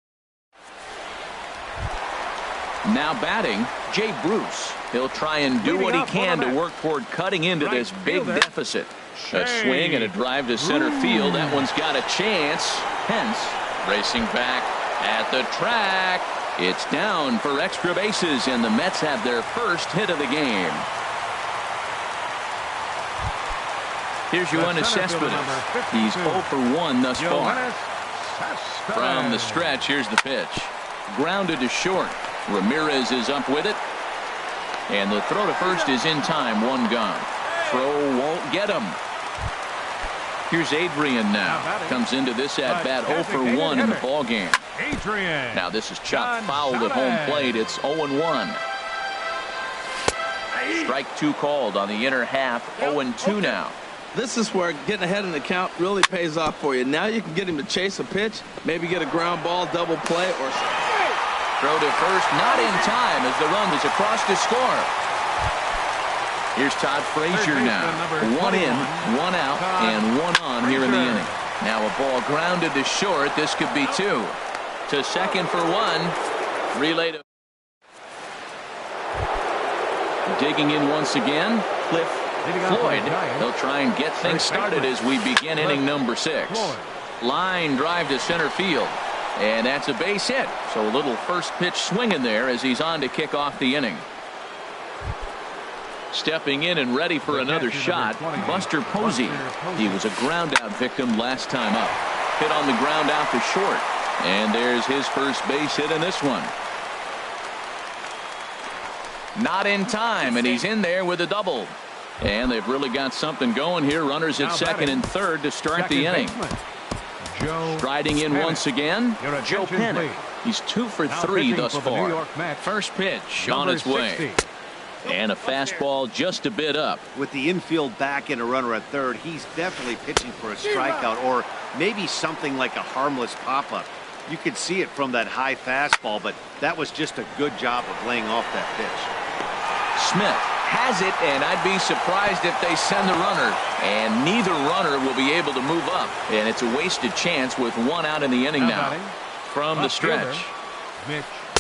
Now batting, Jay Bruce. He'll try and do what he can to work toward cutting into this big deficit. A swing and a drive to center field. That one's got a chance. Pence racing back at the track. It's down for extra bases, and the Mets have their first hit of the game. Here's Yoenis Cespedes. He's 0 for 1 thus far. From the stretch, here's the pitch. Grounded to short. Ramirez is up with it. And the throw to first is in time. 1 gone. Throw won't get him. Here's Adrian now. Comes into this at bat 0 for 1 in the ball game. Now this is chopped fouled at home plate. It's 0-1. Strike 2 called on the inner half. 0-2 now.
This is where getting ahead in the count really pays off for you. Now you can get him to chase a pitch, maybe get a ground ball, double play, or
throw to first, not in time as the run is across to score. Here's Todd Frazier now. 1 in, 1 out, and 1 on here in the inning. Now a ball grounded to short. This could be 2. To second for 1. Relay to digging in once again. Cliff Floyd. They'll try and get things started as we begin inning number 6. Line drive to center field. And that's a base hit. So a little first pitch swing in there as he's on to kick off the inning. Stepping in and ready for another shot, Buster Posey. He was a ground out victim last time up. Hit on the ground out to short. And there's his first base hit in this one. Not in time, and he's in there with a double. And they've really got something going here. Runners at second and third to start the inning. Striding in once again, Joe Penn. He's 2 for 3 thus far. First pitch on its way. And a fastball just a bit up.
With the infield back and a runner at third, he's definitely pitching for a strikeout or maybe something like a harmless pop-up. You could see it from that high fastball, but that was just a good job of laying off that pitch.
Smith has it, and I'd be surprised if they send the runner. And neither runner will be able to move up. And it's a wasted chance with 1 out in the inning now. From the stretch,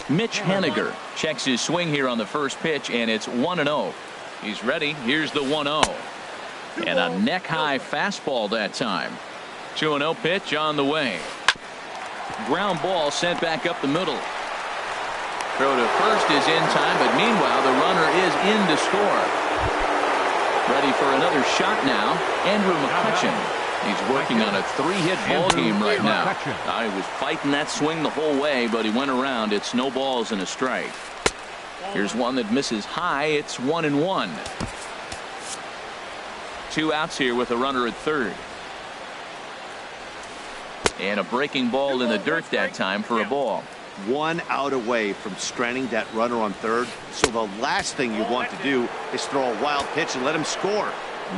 Mitch Haniger checks his swing here on the first pitch, and it's 1-0. He's ready. Here's the 1-0. And a neck-high fastball that time. 2-0 pitch on the way. Ground ball sent back up the middle. Throw to first is in time, but meanwhile the runner is in to score. Ready for another shot now, Andrew McCutchen. He's working on a 3-hit ball game right now. He was fighting that swing the whole way, but he went around. It's no balls and a strike. Here's one that misses high. It's 1-1. 2 outs here with a runner at third. And a breaking ball in the dirt that time for a ball.
1 out away from stranding that runner on third. So the last thing you want to do is throw a wild pitch and let him score.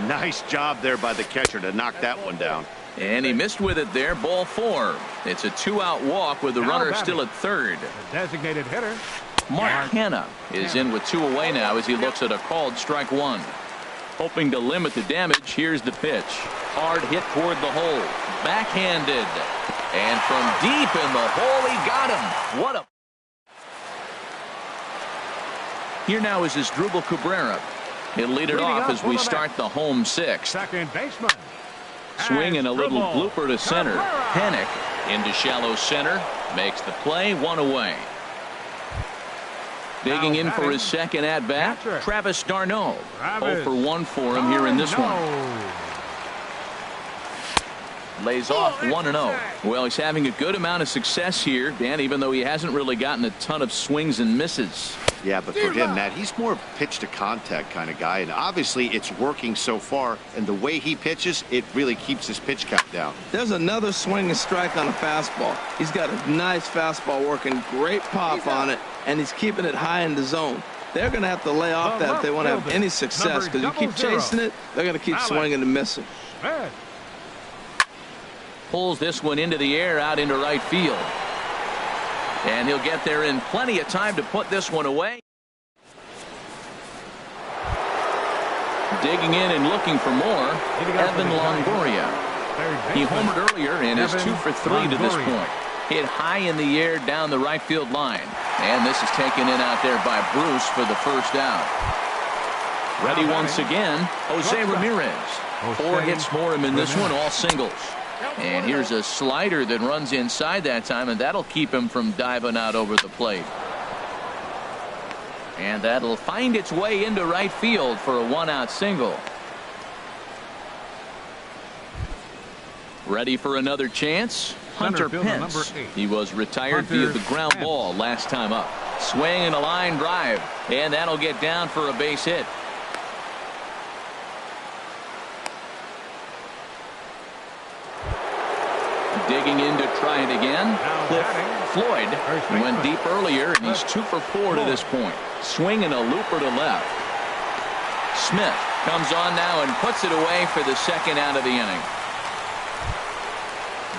Nice job there by the catcher to knock that one down.
And he missed with it there. Ball 4. It's a 2-out walk with the runner still at third.
The designated hitter,
Mark Hanna is in with 2 away now as he looks at a called strike 1. Hoping to limit the damage. Here's the pitch. Hard hit toward the hole. Backhanded. And from deep in the hole, he got him. What a... Here now is Asdrubal Cabrera. He'll lead it off as we start the home 6th.
second baseman.
Swing and a little blooper to center. Panic into shallow center. Makes the play. 1 away. Digging in for his second at-bat, Travis d'Arnaud. 0 for 1 for him here in this one. Lays off 1-0. Well, he's having a good amount of success here, Dan, even though he hasn't really gotten a ton of swings and misses.
Yeah, but for him, Matt, he's more pitch to contact kind of guy, and obviously it's working so far, and the way he pitches, it really keeps his pitch count down.
There's another swing and strike on a fastball. He's got a nice fastball working, great pop on it, and he's keeping it high in the zone. They're going to have to lay off that if they want to have any success, because you keep chasing it, they're going to keep swinging and missing.
Pulls this one into the air out into right field. And he'll get there in plenty of time to put this one away. Digging in and looking for more, Evan Longoria. He homered earlier and is 2 for 3 to this point. Hit high in the air down the right field line. And this is taken in out there by Bruce for the first out. Ready once again, Jose Ramirez. 4 hits for him in this one, all singles. And here's a slider that runs inside that time, and that'll keep him from diving out over the plate. And that'll find its way into right field for a 1-out single. Ready for another chance? Hunter Pence. He was retired via the ground ball last time up. Swing and a line drive, and that'll get down for a base hit. Digging in to try it again. Cliff Floyd went deep earlier, and he's 2 for 4 to this point. Swing and a looper to left. Smith comes on now and puts it away for the second out of the inning.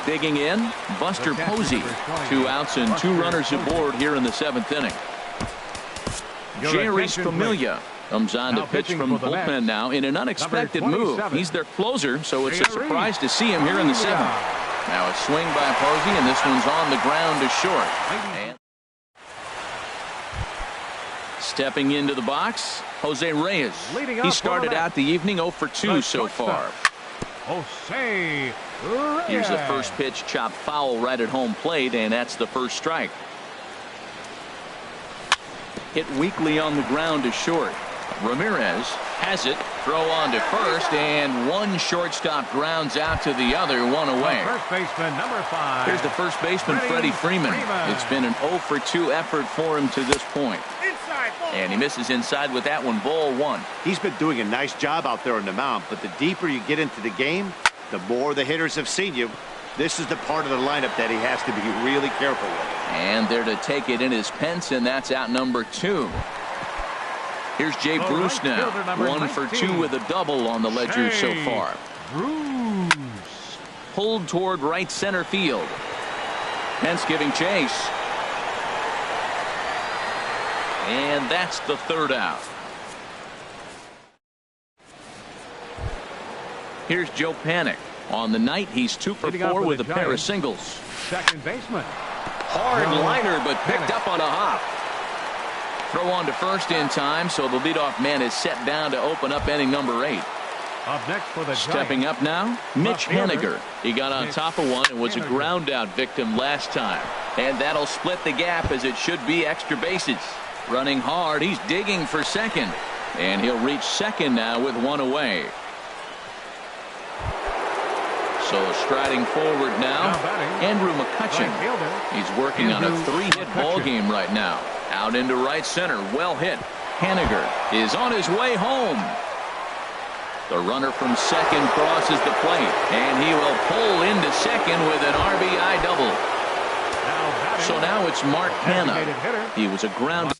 Digging in, Buster Posey. 2 outs and 2 runners aboard here in the 7th inning. Jerry Familia Comes on to
Now
pitch
pitching
from
for the
bullpen
Mets,
now in an unexpected
number
move.
27.
He's their closer, so it's a
Reed.
surprise to see him here in the seventh. Now a swing by Posey, and this one's on the ground to short. And stepping into the box, Jose Reyes.
Leading
He
off
started
for the
out the evening 0 for 2
The
so far.
Jose Reyes.
Here's the first pitch, chopped foul right at home plate, and that's the first strike. Hit weakly on the ground to short. Ramirez has it. Throw on to first, and one shortstop grounds out to the other, one away.
The first baseman, number 5.
Here's the first baseman, Freddie Freeman. It's been an 0 for 2 effort for him to this point. And he misses inside with that one, ball 1.
He's been doing a nice job out there on the mound, but the deeper you get into the game, the more the hitters have seen you. This is the part of the lineup that he has to be really careful with.
And there to take it in his Pence, and that's out number 2. Here's Jay Bruce now. 1 for 2 with a double on the ledger so far.
Bruce.
Pulled toward right center field. Pence giving chase. And that's the third out. Here's Joe Panic. On the night, he's 2 for 4 with a pair of singles.
Second baseman.
Hard liner, but picked up on a hop.
Throw on to first in time, so the leadoff man is set down to open up inning number 8.
Up next for the
Stepping
Giants.
up now, Mitch
fielder.
Haniger. He got on top of one and was a ground out victim last time. And that'll split the gap, as it should be extra bases. Running hard, he's digging for second. And he'll reach second now with one away. So striding forward now, Andrew McCutcheon.
Right fielder.
He's working on a
Andrew
3-hit ball
McCutcheon.
game right now. Out into right center, well hit. Haniger is on his way home. The runner from second crosses the plate, and he will pull into second with an RBI double.
Now batting,
So now it's Mark Hanna.
designated hitter.
He was a ground out.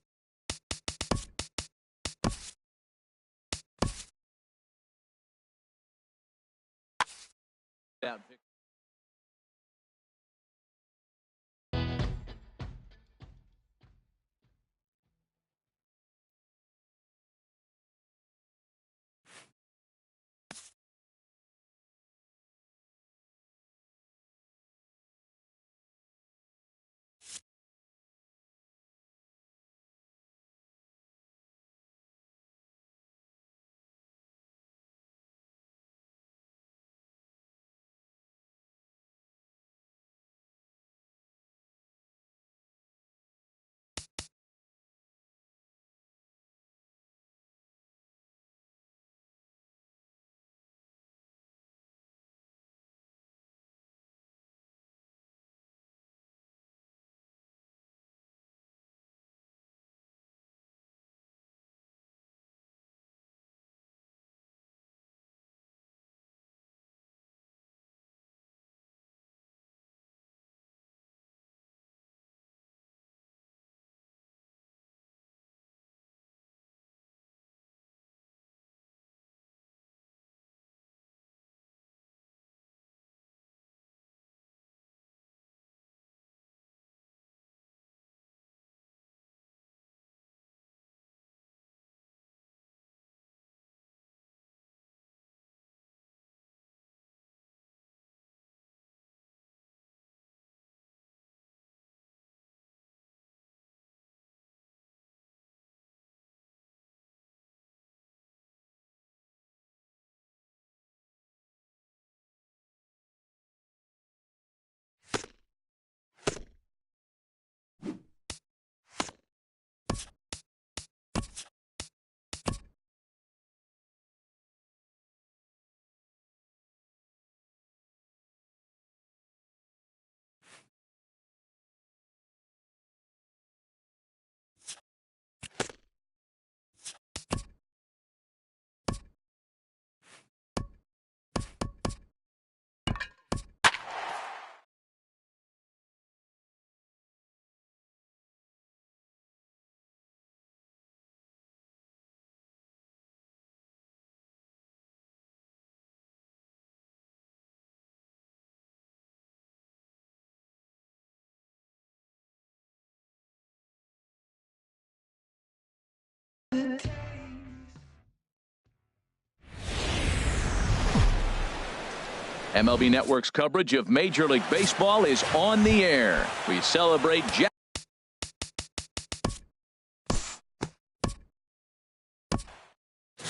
MLB Network's coverage of Major League Baseball is on the air. We celebrate Jack.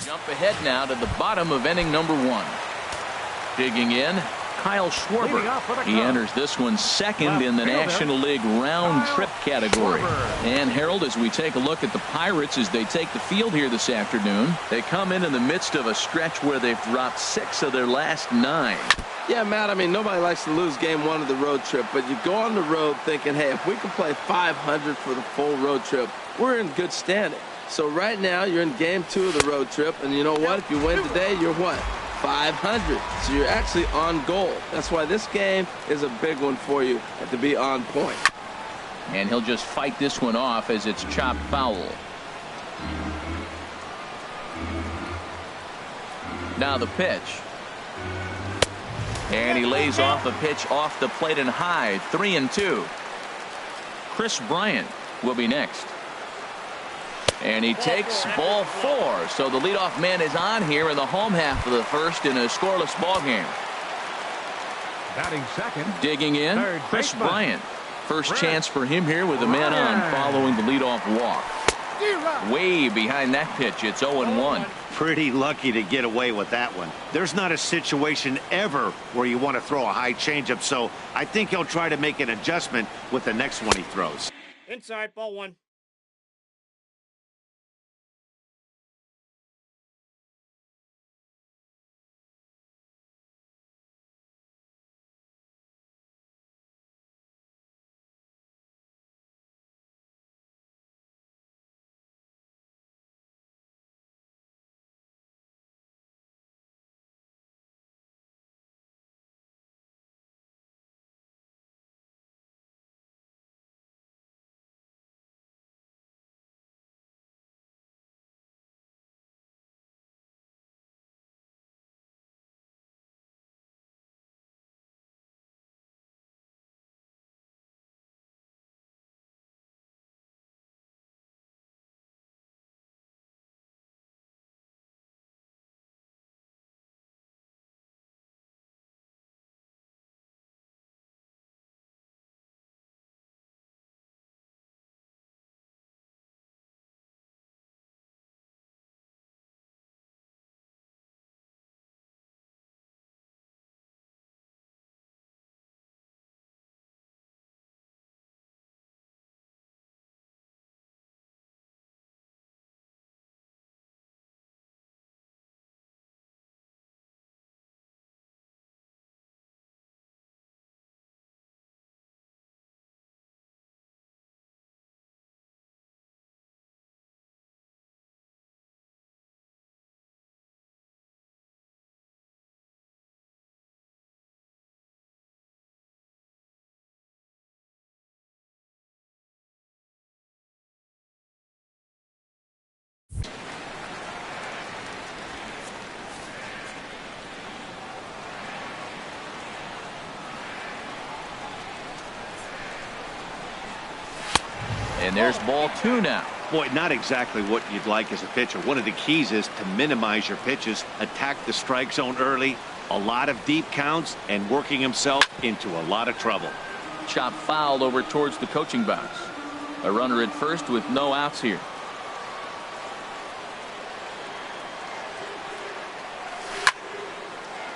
Jump ahead now to the bottom of inning number 1. Digging in, Kyle Schwarber. He enters this one second in the National League round trip category. And Harold, as we take a look at the Pirates as they take the field here this afternoon, they come in the midst of a stretch where they've dropped 6 of their last 9.
Yeah, Matt, I mean, nobody likes to lose game 1 of the road trip, but you go on the road thinking, hey, if we can play 500 for the full road trip, we're in good standing. So right now, you're in game 2 of the road trip, and you know what? If you win today, you're what? 500. So you're actually on goal. That's why this game is a big one for you and to be on point.
And he'll just fight this one off as it's chopped foul. Now the pitch. And he lays off a pitch off the plate and high. 3-2. Chris Bryant will be next. And he takes ball 4. So the leadoff man is on here in the home half of the first in a scoreless ball game.
Batting second.
Digging in, Chris Bryant. First chance for him here with a man on following the leadoff walk. Way behind that pitch. It's 0-1.
Pretty lucky to get away with that one. There's not a situation ever where you want to throw a high changeup, so I think he'll try to make an adjustment with the next one he throws.
Inside, ball 1.
And there's ball 2 now.
Boy, not exactly what you'd like as a pitcher. One of the keys is to minimize your pitches, attack the strike zone early, a lot of deep counts, and working himself into a lot of trouble.
Chop foul over towards the coaching box. A runner at first with no outs here.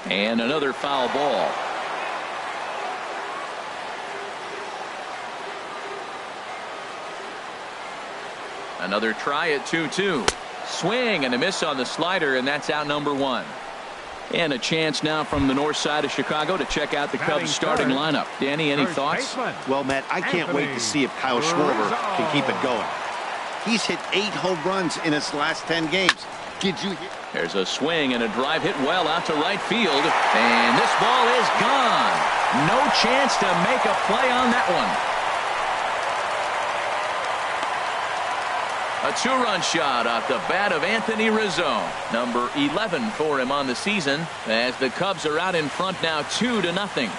And another foul ball. Another try at 2-2. Swing and a miss on the slider, and that's out number 1. And a chance now from the north side of Chicago to check out the Cubs starting lineup. Danny, any thoughts?
Well, Matt, I can't wait to see if Kyle Schwarber can keep it going. He's hit 8 home runs in his last 10 games. Did you hear?
There's a swing and a drive hit well out to right field. And this ball is gone. No chance to make a play on that one. A 2-run shot off the bat of Anthony Rizzo. Number 11 for him on the season as the Cubs are out in front now 2-0.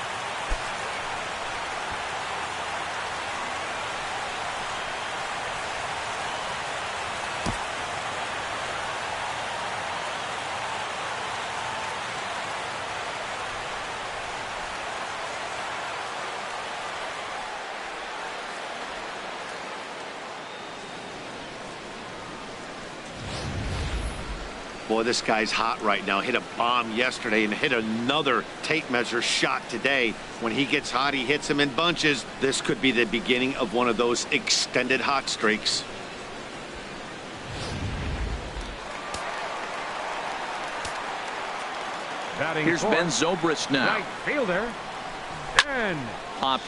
Boy, this guy's hot right now. Hit a bomb yesterday and hit another tape measure shot today. When he gets hot, he hits them in bunches. This could be the beginning of one of those extended hot streaks.
Here's Ben Zobrist now.
Right fielder. Ben.
Pop.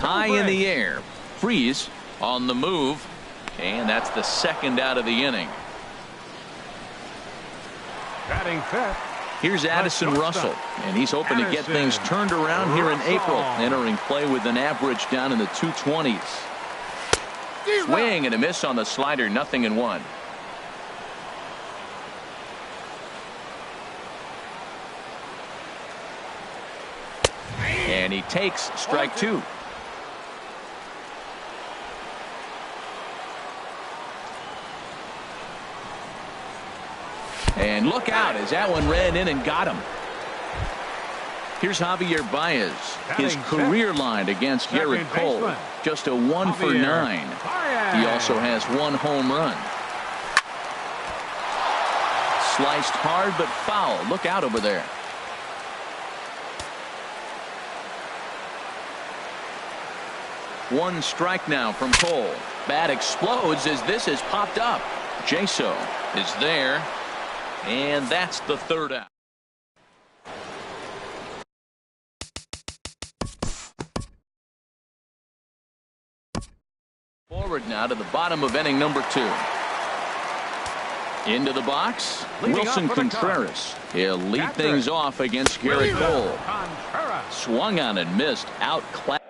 High in the air. Freeze on the move. And that's the second out of the inning.
Batting fifth,
Here's Addison Russell, and he's hoping to get things turned around here in April, entering play with an average down in the 220s. Swing and a miss on the slider, 0-1. And he takes strike 2. And look out as that one ran in and got him. Here's Javier Baez. His career line against Garrett Cole. Just a 1 for 9. He also has 1 home run. Sliced hard but foul. Look out over there. One strike now from Cole. Bat explodes as this has popped up. Jaso is there. And that's the 3rd out. Forward now to the bottom of inning number 2. Into the box, Wilson Contreras. He'll lead things off against Garrett Cole. Swung on and missed. Outclassed.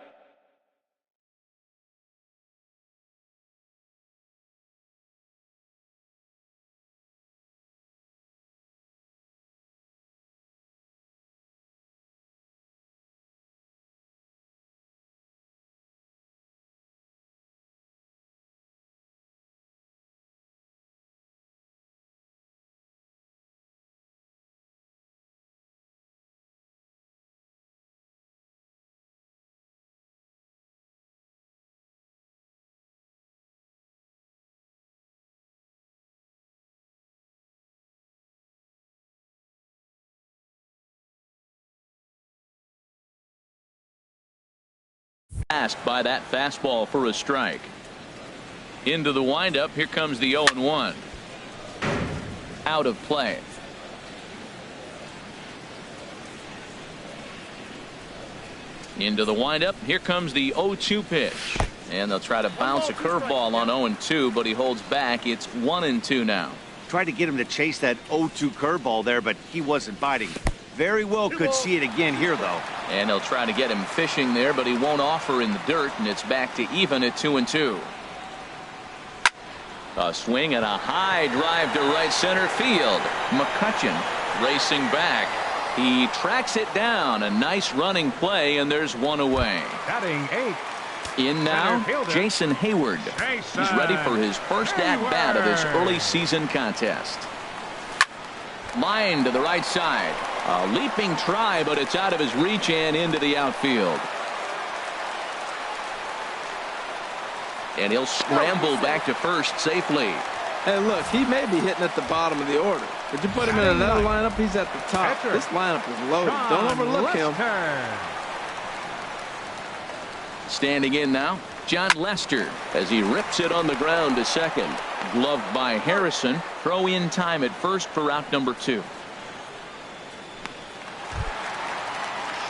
Passed by that fastball for a strike. Into the windup. Here comes the 0-1. Out of play. Into the windup. Here comes the 0-2 pitch. And they'll try to bounce a curveball on 0-2, but he holds back. It's 1-2 now.
Tried to get him to chase that 0-2 curveball there, but he wasn't biting. Very well could see it again here, though.
And they'll try to get him fishing there, but he won't offer in the dirt, and it's back to even at 2-2. A swing and a high drive to right center field. McCutchen racing back. He tracks it down. A nice running play, and there's one away.
Batting 8.
In now, Jason Hayward. He's ready for his first at-bat of this early season contest. Line to the right side. A leaping try, but it's out of his reach and into the outfield. And he'll scramble back to first safely.
And look, he may be hitting at the bottom of the order. But you put him in another lineup, he's at the top. This lineup is loaded. Don't overlook him.
Standing in now, John Lester as he rips it on the ground to second. Gloved by Harrison. Throw in time at first for out number 2.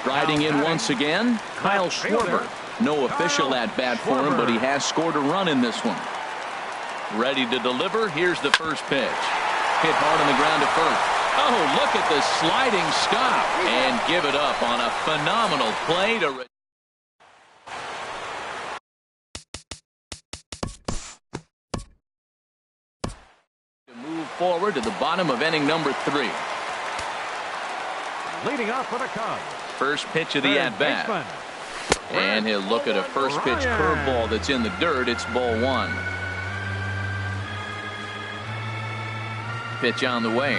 Striding in once again, Kyle Schwarber. No official at bat for him, but he has scored a run in this one. Ready to deliver. Here's the first pitch. Hit hard on the ground to first. Oh, look at the sliding stop and give it up on a phenomenal play to move forward to the bottom of inning number 3.
Leading off for the Cubs.
First pitch of the at-bat. And he'll look at a first pitch curveball that's in the dirt. It's ball 1. Pitch on the way.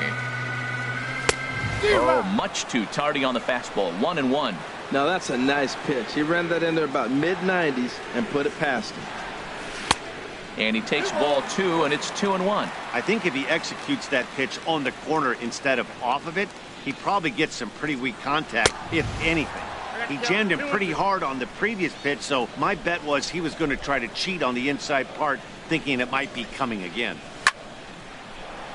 Oh, much too tardy on the fastball. 1-1.
Now that's a nice pitch. He ran that in there about mid-90s and put it past him.
And he takes ball 2, and it's 2-1.
I think if he executes that pitch on the corner instead of off of it, he probably gets some pretty weak contact, if anything. He jammed him pretty hard on the previous pitch, so my bet was he was going to try to cheat on the inside part, thinking it might be coming again.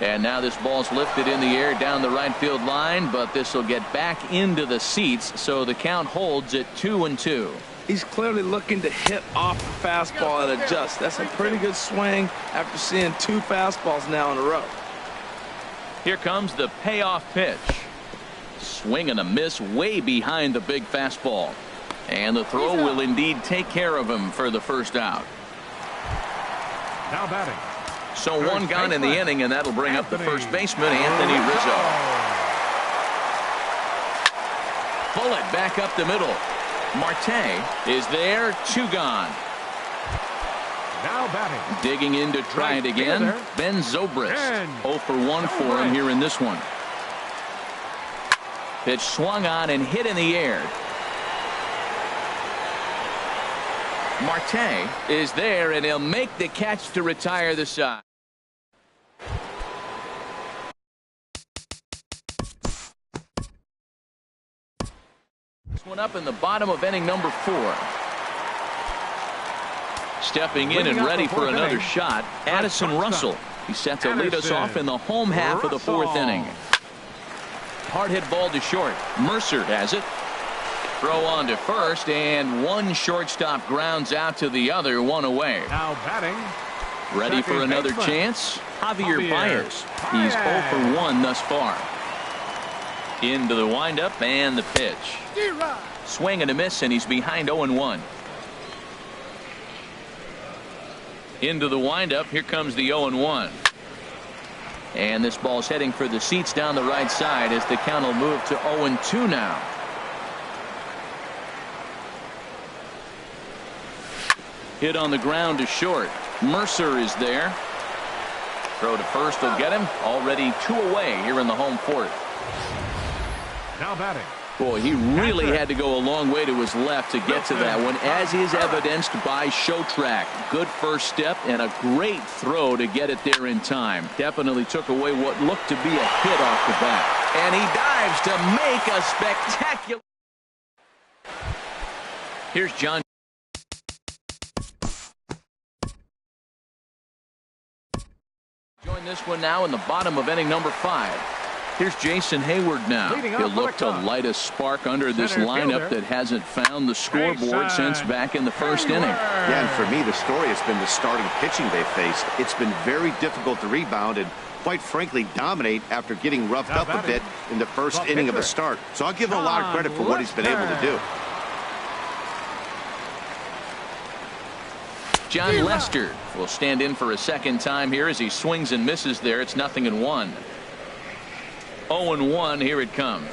And now this ball's lifted in the air down the right field line, but this will get back into the seats, so the count holds at 2-2.
He's clearly looking to hit off the fastball and adjust. That's a pretty good swing after seeing 2 fastballs now in a row.
Here comes the payoff pitch. Swing and a miss way behind the big fastball. And the throw will indeed take care of him for the first out.
Now batting.
So one gone in the inning, and that'll bring up the first baseman, Anthony Rizzo. Bullet back up the middle. Marte is there, 2 gone.
Now batting.
Digging in to try it again. Ben Zobrist. 0 for 1 for him here in this one. Pitch swung on and hit in the air. Marte is there, and he'll make the catch to retire the side. This one up in the bottom of inning number 4. Stepping in and ready for another shot, Addison Russell. He's set to lead us off in the home half of the 4th inning. Hard hit ball to short. Mercer has it. Throw on to first, and one shortstop grounds out to the other, 1 away.
Now batting.
Ready for another chance? Javier Baez. He's 0 for 1 thus far. Into the windup and the pitch. Swing and a miss, and he's behind 0-1. Into the windup. Here comes the 0-1. And this ball's heading for the seats down the right side as the count will move to 0-2 now. Hit on the ground to short. Mercer is there. Throw to first will get him. Already 2 away here in the home 4th.
Now batting.
Boy, he really had to go a long way to his left to get to that one, as is evidenced by Showtrack. Good first step and a great throw to get it there in time. Definitely took away what looked to be a hit off the bat. And he dives to make a spectacular. Here's John. Join this one now in the bottom of inning number 5. Here's Jason Hayward now. He'll look to light a spark under this lineup that hasn't found the scoreboard since back in the first inning.
Yeah, and for me, the story has been the starting pitching they faced. It's been very difficult to rebound and, quite frankly, dominate after getting roughed up a bit in the first inning of a start. So I'll give him a lot of credit for what he's been able to do.
John Lester will stand in for a second time here as he swings and misses there. It's 0-1. 0-1, here it comes.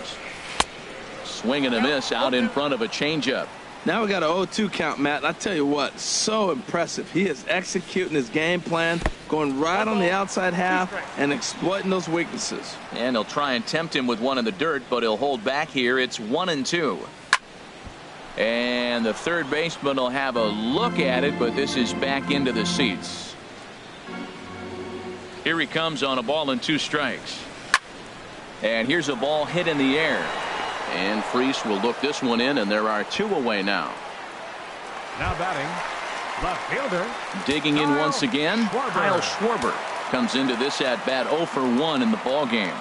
Swing and a miss out in front of a changeup.
Now we got an 0-2 count, Matt. I tell you what, so impressive. He is executing his game plan, going right on the outside half and exploiting those weaknesses.
And he'll try and tempt him with one in the dirt, but he'll hold back here. It's 1-2. And the third baseman will have a look at it, but this is back into the seats. Here he comes on a ball and 2 strikes. And here's a ball hit in the air. And Freese will look this one in, and there are 2 away now.
Now batting, left fielder.
Digging in once again, Kyle Schwarber comes into this at bat 0 for 1 in the ball game.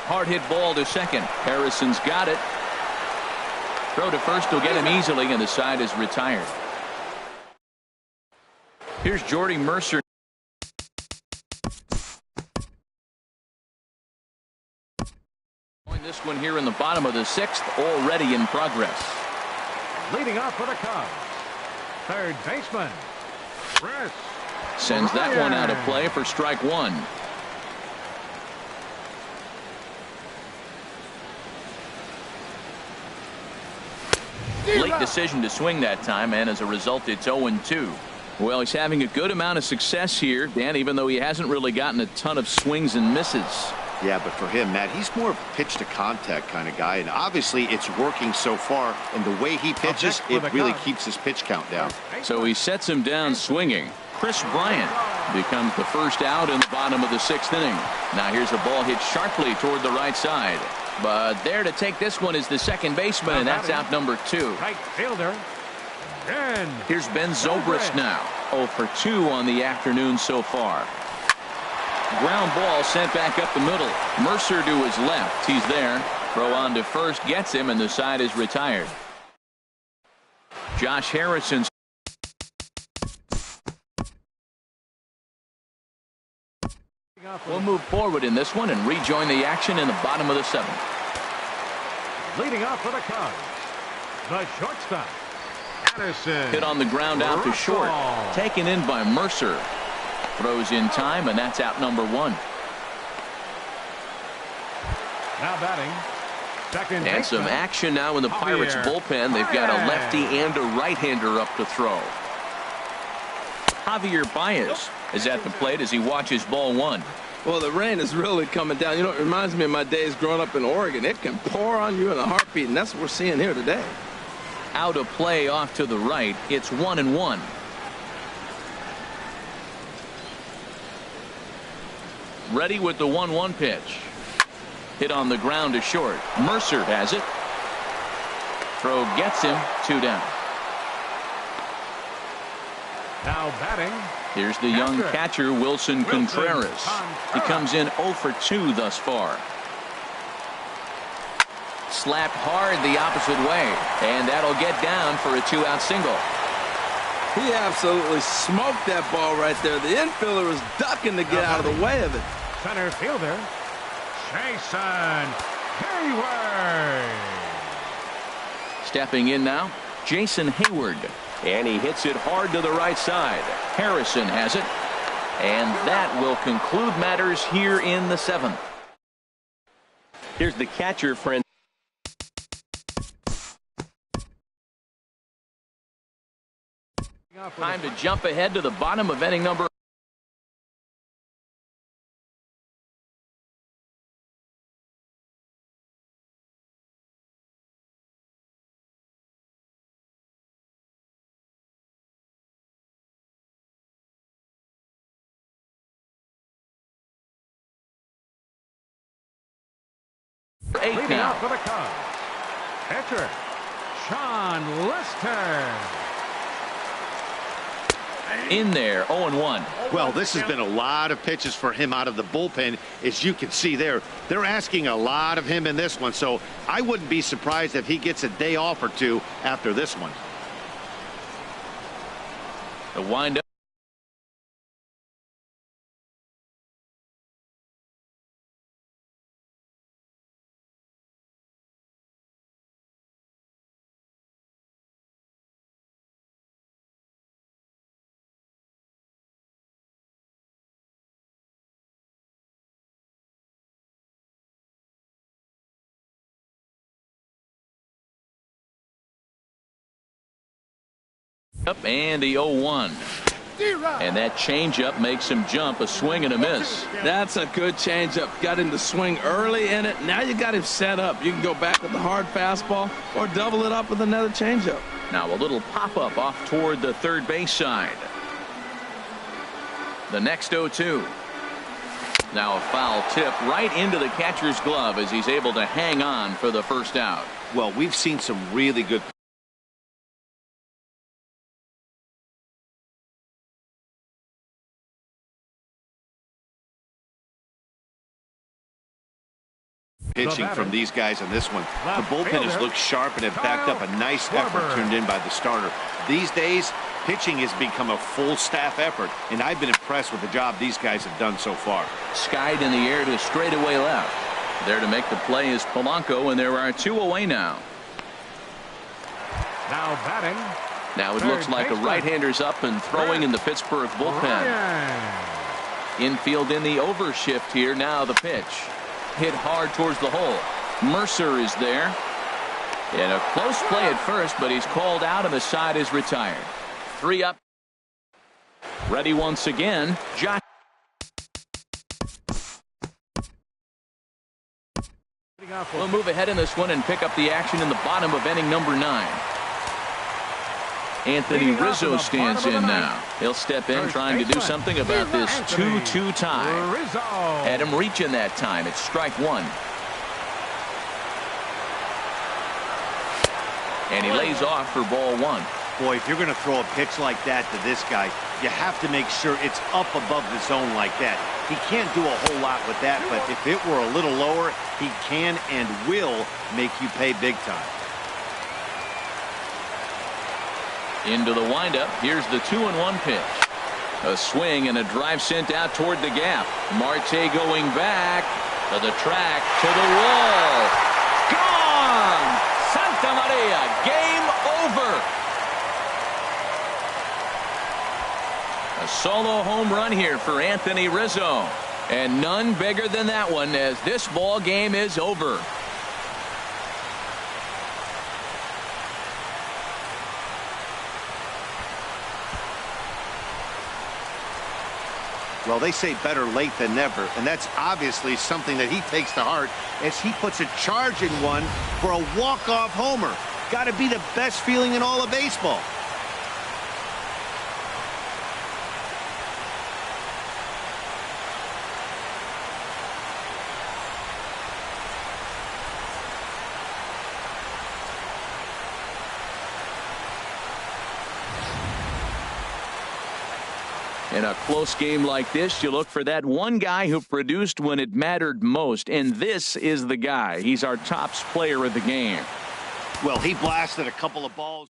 Hard hit ball to second. Harrison's got it. Throw to first will get him easily, and the side is retired. Here's Jordy Mercer. This one here in the bottom of the 6th, already in progress.
Leading off for the Cubs, third baseman, Chris.
Sends that one out of play for strike 1. Late decision to swing that time, and as a result, it's 0-2. Well, he's having a good amount of success here, Dan, even though he hasn't really gotten a ton of swings and misses.
Yeah, but for him, Matt, he's more of a pitch to contact kind of guy, and obviously it's working so far, and the way he pitches, it really keeps his pitch count down.
So he sets him down swinging. Chris Bryant becomes the first out in the bottom of the 6th inning. Now here's a ball hit sharply toward the right side, but there to take this one is the second baseman, and that's out number 2.
Right fielder.
Here's Ben Zobrist now. 0 for 2 on the afternoon so far. Ground ball sent back up the middle. Mercer to his left. He's there. Throw on to first gets him, and the side is retired. Josh Harrison. We'll move forward in this one and rejoin the action in the bottom of the 7th.
Leading off for the Cubs, the shortstop, Addison.
Hit on the ground out to short. Taken in by Mercer. Throws in time, and that's out number 1.
Now batting, second
And some
baseman,
action now in the Pirates
Javier
bullpen. They've got a lefty and a right-hander up to throw.
Javier Baez is at the plate as he watches ball 1.
Well, the rain is really coming down. You know, it reminds me of my days growing up in Oregon. It can pour on you in a heartbeat, and that's what we're seeing here today.
Out of play off to the right. It's 1-1. Ready with the 1-1 pitch. Hit on the ground to short. Mercer has it. Throw gets him. 2 down.
now batting,
Here's the young catcher, Wilson Contreras. He comes in 0 for 2 thus far. Slapped hard the opposite way, and that'll get down for a 2-out single.
He absolutely smoked that ball right there. The infielder was ducking to get out of the way of it.
center fielder, Jason Hayward.
Stepping in now, Jason Hayward.
And he hits it hard to the right side.
Harrison has it. And that will conclude matters here in the 7th.
Here's the catcher, friend.
Time to jump ahead to the bottom of inning number. Eight
Leading
now.
off for the Cubs, pitcher, Sean Lester.
In there, 0-1.
Well, this has been a lot of pitches for him out of the bullpen. As you can see there, they're asking a lot of him in this one. So I wouldn't be surprised if he gets a day off or 2 after this one.
The windup. Up and the 0-1. And that changeup makes him jump, a swing and a miss.
That's a good changeup. Got him to swing early in it. Now you got him set up. You can go back with the hard fastball or double it up with another changeup.
Now a little pop-up off toward the third base side. The next 0-2. Now a foul tip right into the catcher's glove as he's able to hang on for the first out.
Well, we've seen some really good pitching from these guys in this one. The bullpen has looked sharp and have backed up a nice effort turned in by the starter. These days, pitching has become a full staff effort, and I've been impressed with the job these guys have done so far.
Skied in the air to straightaway left. There to make the play is Polanco, and there are 2 away now.
Now batting,
Now it looks like a right-hander's up and throwing in the Pittsburgh bullpen.
Ryan.
Infield in the overshift here. Now the pitch. Hit hard towards the hole. Mercer is there. And a close play at first, but he's called out and the side is retired. 3 up. Ready once again. Josh. We'll move ahead in this one and pick up the action in the bottom of inning number 9. Anthony Rizzo stands in now. He'll step in trying to do something about this 2-2 tie.
Rizzo.
Had him reaching that time. It's strike 1. And he lays off for ball 1.
Boy, if you're going to throw a pitch like that to this guy, you have to make sure it's up above the zone like that. He can't do a whole lot with that, but if it were a little lower, he can and will make you pay big time.
Into the windup. Here's the 2-1 pitch. A swing and a drive sent out toward the gap. Marte going back to the track, to the wall. Gone! Santa Maria, game over. A solo home run here for Anthony Rizzo. And none bigger than that one, as this ball game is over.
Well, they say better late than never, and that's obviously something that he takes to heart as he puts a charge in one for a walk-off homer. Got to be the best feeling in all of baseball.
In a close game like this, you look for that one guy who produced when it mattered most, and this is the guy. He's our top player of the game.
Well, he blasted a couple of balls.